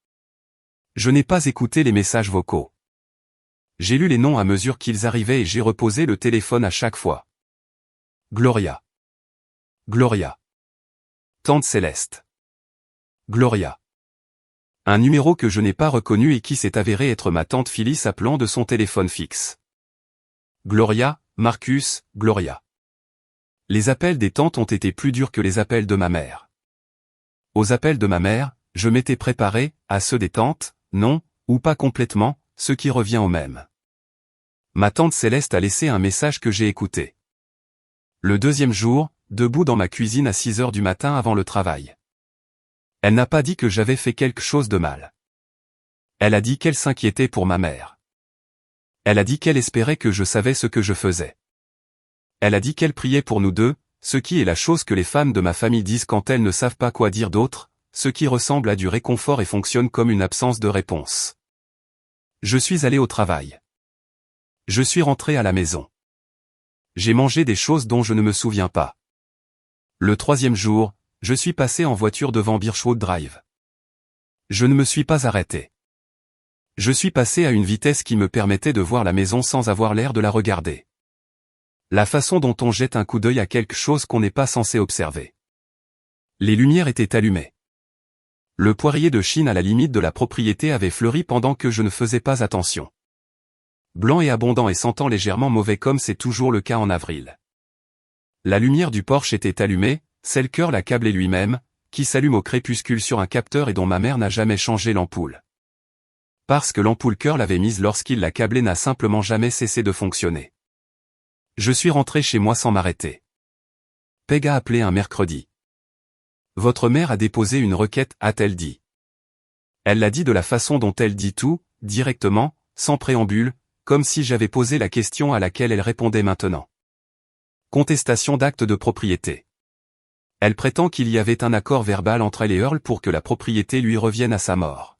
Je n'ai pas écouté les messages vocaux. J'ai lu les noms à mesure qu'ils arrivaient et j'ai reposé le téléphone à chaque fois. Gloria. Gloria. Tante Céleste. Gloria. Un numéro que je n'ai pas reconnu et qui s'est avéré être ma tante Phyllis appelant de son téléphone fixe. Gloria, Marcus, Gloria. Les appels des tantes ont été plus durs que les appels de ma mère. Aux appels de ma mère, je m'étais préparé, à ceux des tantes, non, ou pas complètement, ce qui revient au même. Ma tante Céleste a laissé un message que j'ai écouté. Le deuxième jour, debout dans ma cuisine à 6 heures du matin avant le travail. Elle n'a pas dit que j'avais fait quelque chose de mal. Elle a dit qu'elle s'inquiétait pour ma mère. Elle a dit qu'elle espérait que je savais ce que je faisais. Elle a dit qu'elle priait pour nous deux, ce qui est la chose que les femmes de ma famille disent quand elles ne savent pas quoi dire d'autre, ce qui ressemble à du réconfort et fonctionne comme une absence de réponse. Je suis allé au travail. Je suis rentré à la maison. J'ai mangé des choses dont je ne me souviens pas. Le troisième jour, je suis passé en voiture devant Birchwood Drive. Je ne me suis pas arrêté. Je suis passé à une vitesse qui me permettait de voir la maison sans avoir l'air de la regarder. La façon dont on jette un coup d'œil à quelque chose qu'on n'est pas censé observer. Les lumières étaient allumées. Le poirier de Chine à la limite de la propriété avait fleuri pendant que je ne faisais pas attention. Blanc et abondant et sentant légèrement mauvais comme c'est toujours le cas en avril. La lumière du porche était allumée, celle qu'Earl a câblée lui-même, qui s'allume au crépuscule sur un capteur et dont ma mère n'a jamais changé l'ampoule. parce que l'ampoule cœur l'avait mise lorsqu'il l'a câblée n'a simplement jamais cessé de fonctionner. Je suis rentré chez moi sans m'arrêter. Peg a appelé un mercredi. Votre mère a déposé une requête, a-t-elle dit. Elle l'a dit de la façon dont elle dit tout, directement, sans préambule, comme si j'avais posé la question à laquelle elle répondait maintenant. Contestation d'acte de propriété. Elle prétend qu'il y avait un accord verbal entre elle et Earl pour que la propriété lui revienne à sa mort.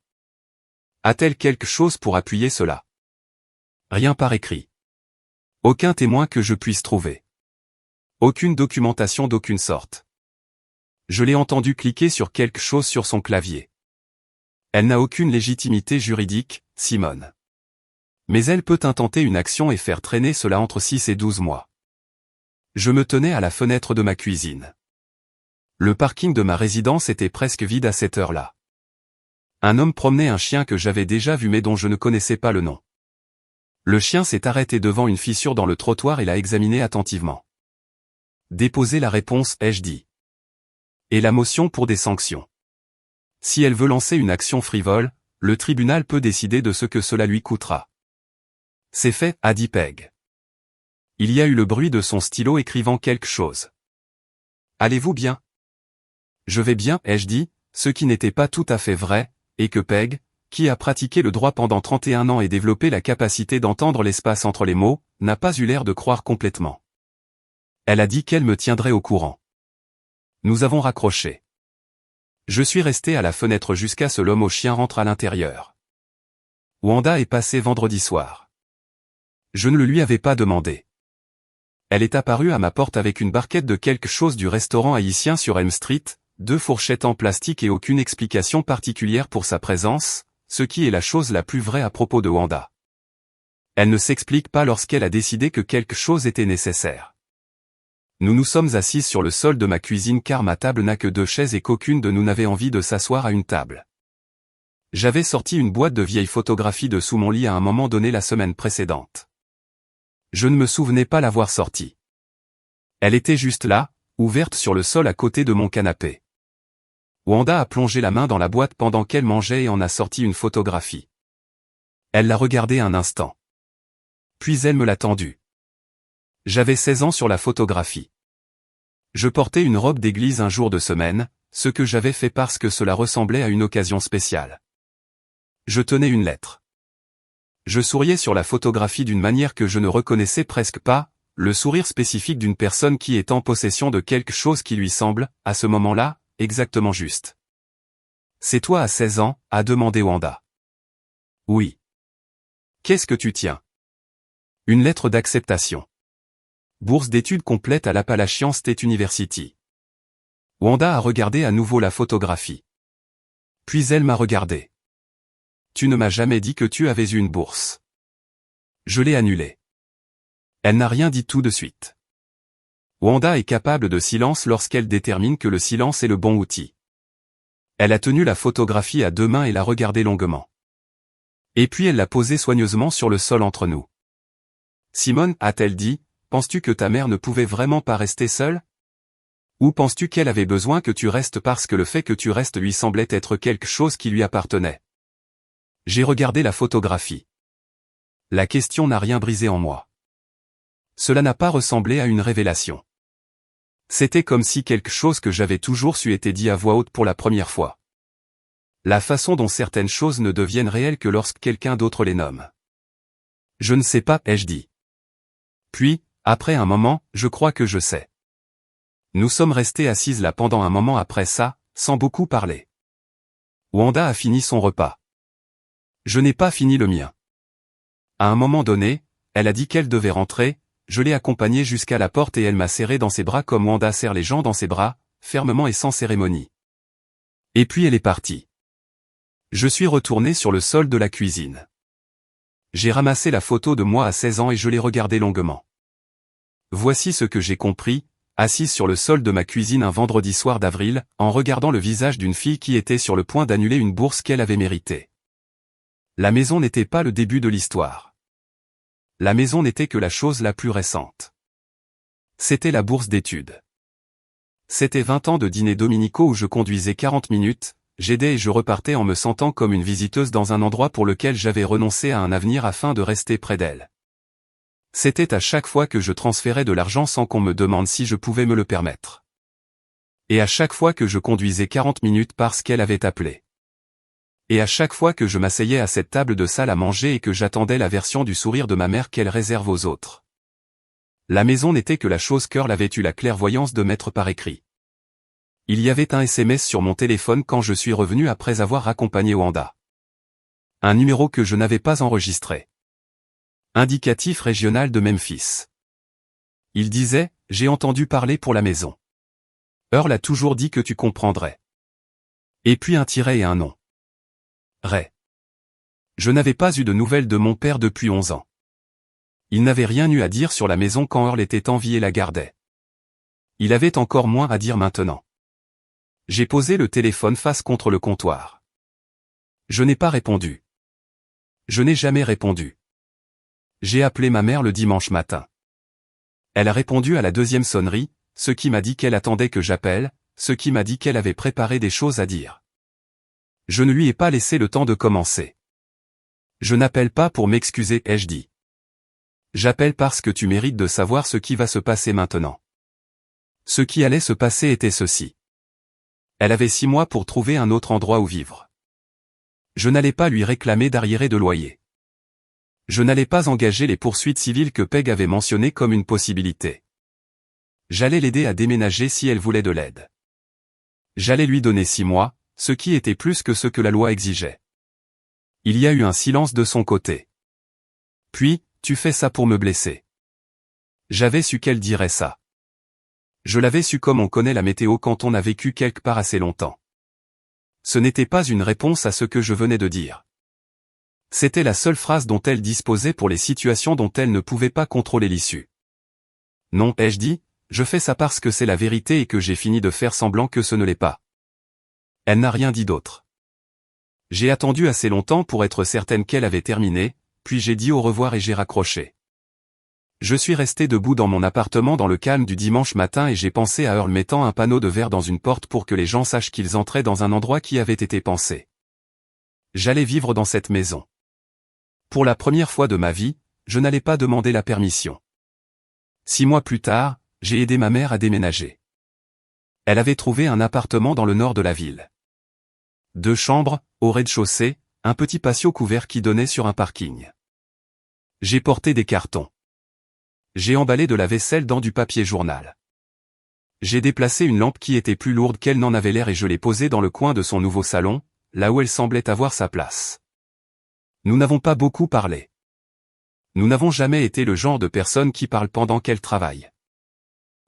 A-t-elle quelque chose pour appuyer cela? Rien par écrit. Aucun témoin que je puisse trouver. Aucune documentation d'aucune sorte. Je l'ai entendu cliquer sur quelque chose sur son clavier. Elle n'a aucune légitimité juridique, Simone. Mais elle peut intenter une action et faire traîner cela entre 6 et 12 mois. Je me tenais à la fenêtre de ma cuisine. Le parking de ma résidence était presque vide à cette heure-là. Un homme promenait un chien que j'avais déjà vu mais dont je ne connaissais pas le nom. Le chien s'est arrêté devant une fissure dans le trottoir et l'a examiné attentivement. Déposez la réponse, ai-je dit. Et la motion pour des sanctions. Si elle veut lancer une action frivole, le tribunal peut décider de ce que cela lui coûtera. C'est fait, a dit Peg. Il y a eu le bruit de son stylo écrivant quelque chose. Allez-vous bien? Je vais bien, ai-je dit, ce qui n'était pas tout à fait vrai, et que Peg, qui a pratiqué le droit pendant 31 ans et développé la capacité d'entendre l'espace entre les mots, n'a pas eu l'air de croire complètement. Elle a dit qu'elle me tiendrait au courant. Nous avons raccroché. Je suis resté à la fenêtre jusqu'à ce que l'homme au chien rentre à l'intérieur. Wanda est passée vendredi soir. Je ne le lui avais pas demandé. Elle est apparue à ma porte avec une barquette de quelque chose du restaurant haïtien sur Elm Street, 2 fourchettes en plastique et aucune explication particulière pour sa présence, ce qui est la chose la plus vraie à propos de Wanda. Elle ne s'explique pas lorsqu'elle a décidé que quelque chose était nécessaire. Nous nous sommes assises sur le sol de ma cuisine car ma table n'a que 2 chaises et qu'aucune de nous n'avait envie de s'asseoir à une table. J'avais sorti une boîte de vieilles photographies de sous mon lit à un moment donné la semaine précédente. Je ne me souvenais pas l'avoir sortie. Elle était juste là, ouverte sur le sol à côté de mon canapé. Wanda a plongé la main dans la boîte pendant qu'elle mangeait et en a sorti une photographie. Elle l'a regardée un instant. Puis elle me l'a tendue. J'avais 16 ans sur la photographie. Je portais une robe d'église un jour de semaine, ce que j'avais fait parce que cela ressemblait à une occasion spéciale. Je tenais une lettre. Je souriais sur la photographie d'une manière que je ne reconnaissais presque pas, le sourire spécifique d'une personne qui est en possession de quelque chose qui lui semble, à ce moment-là, exactement juste. C'est toi à 16 ans, a demandé Wanda. Oui. Qu'est-ce que tu tiens? Une lettre d'acceptation. Bourse d'études complète à l'Appalachian State University. Wanda a regardé à nouveau la photographie. Puis elle m'a regardé. Tu ne m'as jamais dit que tu avais eu une bourse. Je l'ai annulée. Elle n'a rien dit tout de suite. Wanda est capable de silence lorsqu'elle détermine que le silence est le bon outil. Elle a tenu la photographie à 2 mains et l'a regardée longuement. Et puis elle l'a posée soigneusement sur le sol entre nous. Simone, a-t-elle dit, penses-tu que ta mère ne pouvait vraiment pas rester seule? Ou penses-tu qu'elle avait besoin que tu restes parce que le fait que tu restes lui semblait être quelque chose qui lui appartenait? J'ai regardé la photographie. La question n'a rien brisé en moi. Cela n'a pas ressemblé à une révélation. C'était comme si quelque chose que j'avais toujours su était dit à voix haute pour la première fois. La façon dont certaines choses ne deviennent réelles que lorsque quelqu'un d'autre les nomme. Je ne sais pas, ai-je dit. Puis, après un moment, je crois que je sais. Nous sommes restés assises là pendant un moment après ça, sans beaucoup parler. Wanda a fini son repas. Je n'ai pas fini le mien. À un moment donné, elle a dit qu'elle devait rentrer, je l'ai accompagnée jusqu'à la porte et elle m'a serré dans ses bras comme Wanda serre les gens dans ses bras, fermement et sans cérémonie. Et puis elle est partie. Je suis retourné sur le sol de la cuisine. J'ai ramassé la photo de moi à 16 ans et je l'ai regardée longuement. Voici ce que j'ai compris, assise sur le sol de ma cuisine un vendredi soir d'avril, en regardant le visage d'une fille qui était sur le point d'annuler une bourse qu'elle avait méritée. La maison n'était pas le début de l'histoire. La maison n'était que la chose la plus récente. C'était la bourse d'études. C'était 20 ans de dîners dominicaux où je conduisais 40 minutes, j'aidais et je repartais en me sentant comme une visiteuse dans un endroit pour lequel j'avais renoncé à un avenir afin de rester près d'elle. C'était à chaque fois que je transférais de l'argent sans qu'on me demande si je pouvais me le permettre. Et à chaque fois que je conduisais 40 minutes parce qu'elle avait appelé. Et à chaque fois que je m'asseyais à cette table de salle à manger et que j'attendais la version du sourire de ma mère qu'elle réserve aux autres. La maison n'était que la chose qu'Earl avait eu la clairvoyance de mettre par écrit. Il y avait un SMS sur mon téléphone quand je suis revenu après avoir accompagné Wanda. Un numéro que je n'avais pas enregistré. Indicatif régional de Memphis. Il disait, « J'ai entendu parler pour la maison. Earl a toujours dit que tu comprendrais. » Et puis un tiret et un nom. Ray. Je n'avais pas eu de nouvelles de mon père depuis 11 ans. Il n'avait rien eu à dire sur la maison quand Earl était en vie et la gardait. Il avait encore moins à dire maintenant. J'ai posé le téléphone face contre le comptoir. Je n'ai pas répondu. Je n'ai jamais répondu. J'ai appelé ma mère le dimanche matin. Elle a répondu à la deuxième sonnerie, ce qui m'a dit qu'elle attendait que j'appelle, ce qui m'a dit qu'elle avait préparé des choses à dire. Je ne lui ai pas laissé le temps de commencer. Je n'appelle pas pour m'excuser, ai-je dit. J'appelle parce que tu mérites de savoir ce qui va se passer maintenant. Ce qui allait se passer était ceci. Elle avait 6 mois pour trouver un autre endroit où vivre. Je n'allais pas lui réclamer d'arriéré de loyer. Je n'allais pas engager les poursuites civiles que Peg avait mentionnées comme une possibilité. J'allais l'aider à déménager si elle voulait de l'aide. J'allais lui donner 6 mois, ce qui était plus que ce que la loi exigeait. Il y a eu un silence de son côté. Puis, tu fais ça pour me blesser. J'avais su qu'elle dirait ça. Je l'avais su comme on connaît la météo quand on a vécu quelque part assez longtemps. Ce n'était pas une réponse à ce que je venais de dire. C'était la seule phrase dont elle disposait pour les situations dont elle ne pouvait pas contrôler l'issue. Non, ai-je dit, je fais ça parce que c'est la vérité et que j'ai fini de faire semblant que ce ne l'est pas. Elle n'a rien dit d'autre. J'ai attendu assez longtemps pour être certaine qu'elle avait terminé, puis j'ai dit au revoir et j'ai raccroché. Je suis resté debout dans mon appartement dans le calme du dimanche matin et j'ai pensé à Earl mettant un panneau de verre dans une porte pour que les gens sachent qu'ils entraient dans un endroit qui avait été pensé. J'allais vivre dans cette maison. Pour la première fois de ma vie, je n'allais pas demander la permission. 6 mois plus tard, j'ai aidé ma mère à déménager. Elle avait trouvé un appartement dans le nord de la ville. 2 chambres, au rez-de-chaussée, un petit patio couvert qui donnait sur un parking. J'ai porté des cartons. J'ai emballé de la vaisselle dans du papier journal. J'ai déplacé une lampe qui était plus lourde qu'elle n'en avait l'air et je l'ai posée dans le coin de son nouveau salon, là où elle semblait avoir sa place. Nous n'avons pas beaucoup parlé. Nous n'avons jamais été le genre de personnes qui parlent pendant qu'elles travaillent.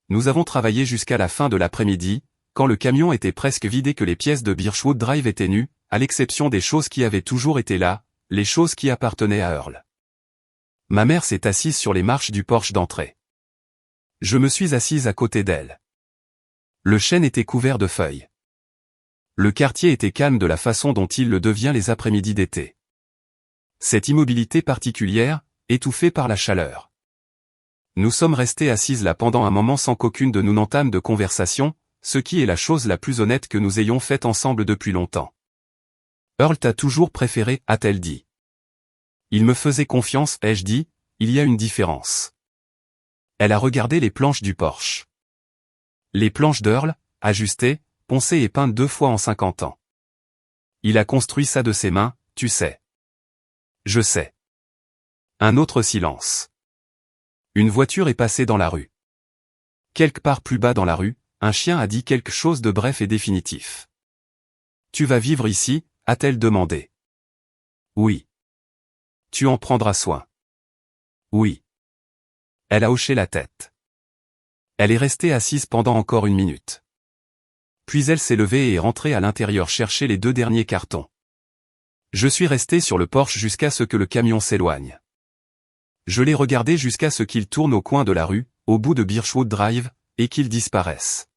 Nous avons travaillé jusqu'à la fin de l'après-midi, quand le camion était presque vide et que les pièces de Birchwood Drive étaient nues, à l'exception des choses qui avaient toujours été là, les choses qui appartenaient à Earl. Ma mère s'est assise sur les marches du porche d'entrée. Je me suis assise à côté d'elle. Le chêne était couvert de feuilles. Le quartier était calme de la façon dont il le devient les après-midi d'été. Cette immobilité particulière, étouffée par la chaleur. Nous sommes restés assises là pendant un moment sans qu'aucune de nous n'entame de conversation, ce qui est la chose la plus honnête que nous ayons faite ensemble depuis longtemps. Earl t'a toujours préféré, a-t-elle dit. Il me faisait confiance, ai-je dit, il y a une différence. Elle a regardé les planches du Porsche. Les planches d'Earl, ajustées, poncées et peintes 2 fois en 50 ans. Il a construit ça de ses mains, tu sais. Je sais. Un autre silence. Une voiture est passée dans la rue. Quelque part plus bas dans la rue, un chien a dit quelque chose de bref et définitif. Tu vas vivre ici, a-t-elle demandé. Oui. Tu en prendras soin. Oui. Elle a hoché la tête. Elle est restée assise pendant encore 1 minute. Puis elle s'est levée et est rentrée à l'intérieur chercher les 2 derniers cartons. Je suis resté sur le porche jusqu'à ce que le camion s'éloigne. Je l'ai regardé jusqu'à ce qu'il tourne au coin de la rue, au bout de Birchwood Drive, et qu'il disparaisse.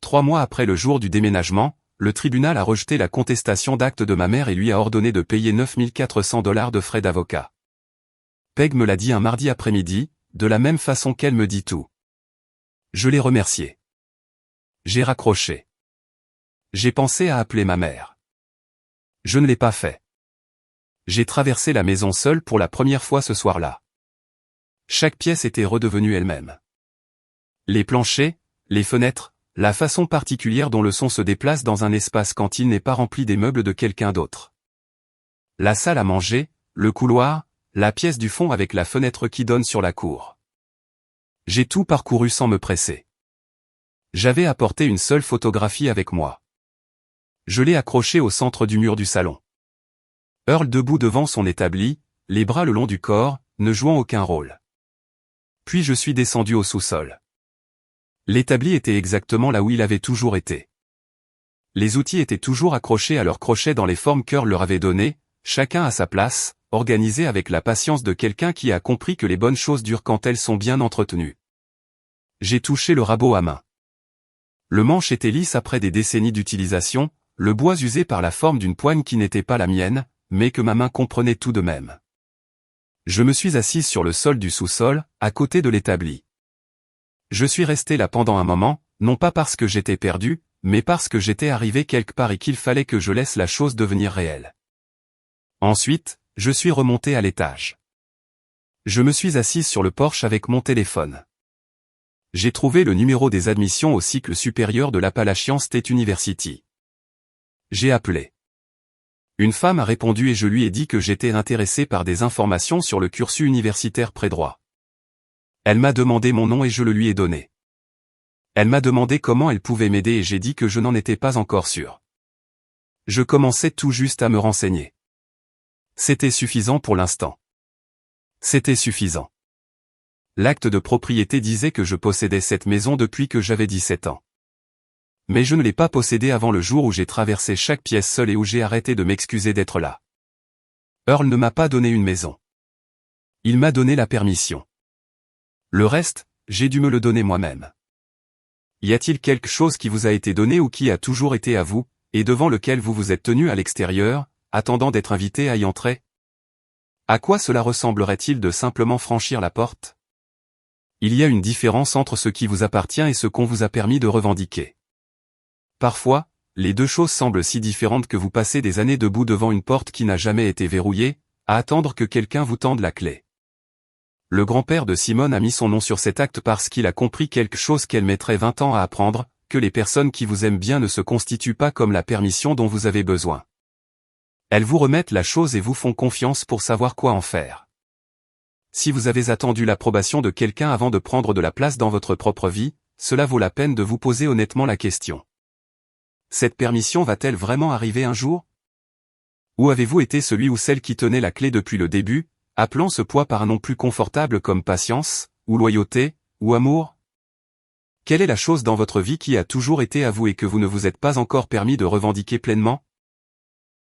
3 mois après le jour du déménagement, le tribunal a rejeté la contestation d'acte de ma mère et lui a ordonné de payer $9 400 de frais d'avocat. Peg me l'a dit un mardi après-midi, de la même façon qu'elle me dit tout. Je l'ai remercié. J'ai raccroché. J'ai pensé à appeler ma mère. Je ne l'ai pas fait. J'ai traversé la maison seul pour la première fois ce soir-là. Chaque pièce était redevenue elle-même. Les planchers, les fenêtres, la façon particulière dont le son se déplace dans un espace quand il n'est pas rempli des meubles de quelqu'un d'autre. La salle à manger, le couloir, la pièce du fond avec la fenêtre qui donne sur la cour. J'ai tout parcouru sans me presser. J'avais apporté une seule photographie avec moi. Je l'ai accrochée au centre du mur du salon. Earl debout devant son établi, les bras le long du corps, ne jouant aucun rôle. Puis je suis descendu au sous-sol. L'établi était exactement là où il avait toujours été. Les outils étaient toujours accrochés à leurs crochets dans les formes qu'Earl leur avait données, chacun à sa place, organisés avec la patience de quelqu'un qui a compris que les bonnes choses durent quand elles sont bien entretenues. J'ai touché le rabot à main. Le manche était lisse après des décennies d'utilisation, le bois usé par la forme d'une poigne qui n'était pas la mienne, mais que ma main comprenait tout de même. Je me suis assise sur le sol du sous-sol, à côté de l'établi. Je suis resté là pendant un moment, non pas parce que j'étais perdu, mais parce que j'étais arrivé quelque part et qu'il fallait que je laisse la chose devenir réelle. Ensuite, je suis remonté à l'étage. Je me suis assise sur le porche avec mon téléphone. J'ai trouvé le numéro des admissions au cycle supérieur de l'Appalachian State University. J'ai appelé. Une femme a répondu et je lui ai dit que j'étais intéressé par des informations sur le cursus universitaire pré-droit. Elle m'a demandé mon nom et je le lui ai donné. Elle m'a demandé comment elle pouvait m'aider et j'ai dit que je n'en étais pas encore sûr. Je commençais tout juste à me renseigner. C'était suffisant pour l'instant. C'était suffisant. L'acte de propriété disait que je possédais cette maison depuis que j'avais 17 ans. Mais je ne l'ai pas possédée avant le jour où j'ai traversé chaque pièce seule et où j'ai arrêté de m'excuser d'être là. Earl ne m'a pas donné une maison. Il m'a donné la permission. Le reste, j'ai dû me le donner moi-même. Y a-t-il quelque chose qui vous a été donné ou qui a toujours été à vous, et devant lequel vous vous êtes tenu à l'extérieur, attendant d'être invité à y entrer? À quoi cela ressemblerait-il de simplement franchir la porte? Il y a une différence entre ce qui vous appartient et ce qu'on vous a permis de revendiquer. Parfois, les deux choses semblent si différentes que vous passez des années debout devant une porte qui n'a jamais été verrouillée, à attendre que quelqu'un vous tende la clé. Le grand-père de Simone a mis son nom sur cet acte parce qu'il a compris quelque chose qu'elle mettrait 20 ans à apprendre, que les personnes qui vous aiment bien ne se constituent pas comme la permission dont vous avez besoin. Elles vous remettent la chose et vous font confiance pour savoir quoi en faire. Si vous avez attendu l'approbation de quelqu'un avant de prendre de la place dans votre propre vie, cela vaut la peine de vous poser honnêtement la question. Cette permission va-t-elle vraiment arriver un jour? Ou avez-vous été celui ou celle qui tenait la clé depuis le début, appelant ce poids par un nom plus confortable comme patience, ou loyauté, ou amour? Quelle est la chose dans votre vie qui a toujours été à vous et que vous ne vous êtes pas encore permis de revendiquer pleinement?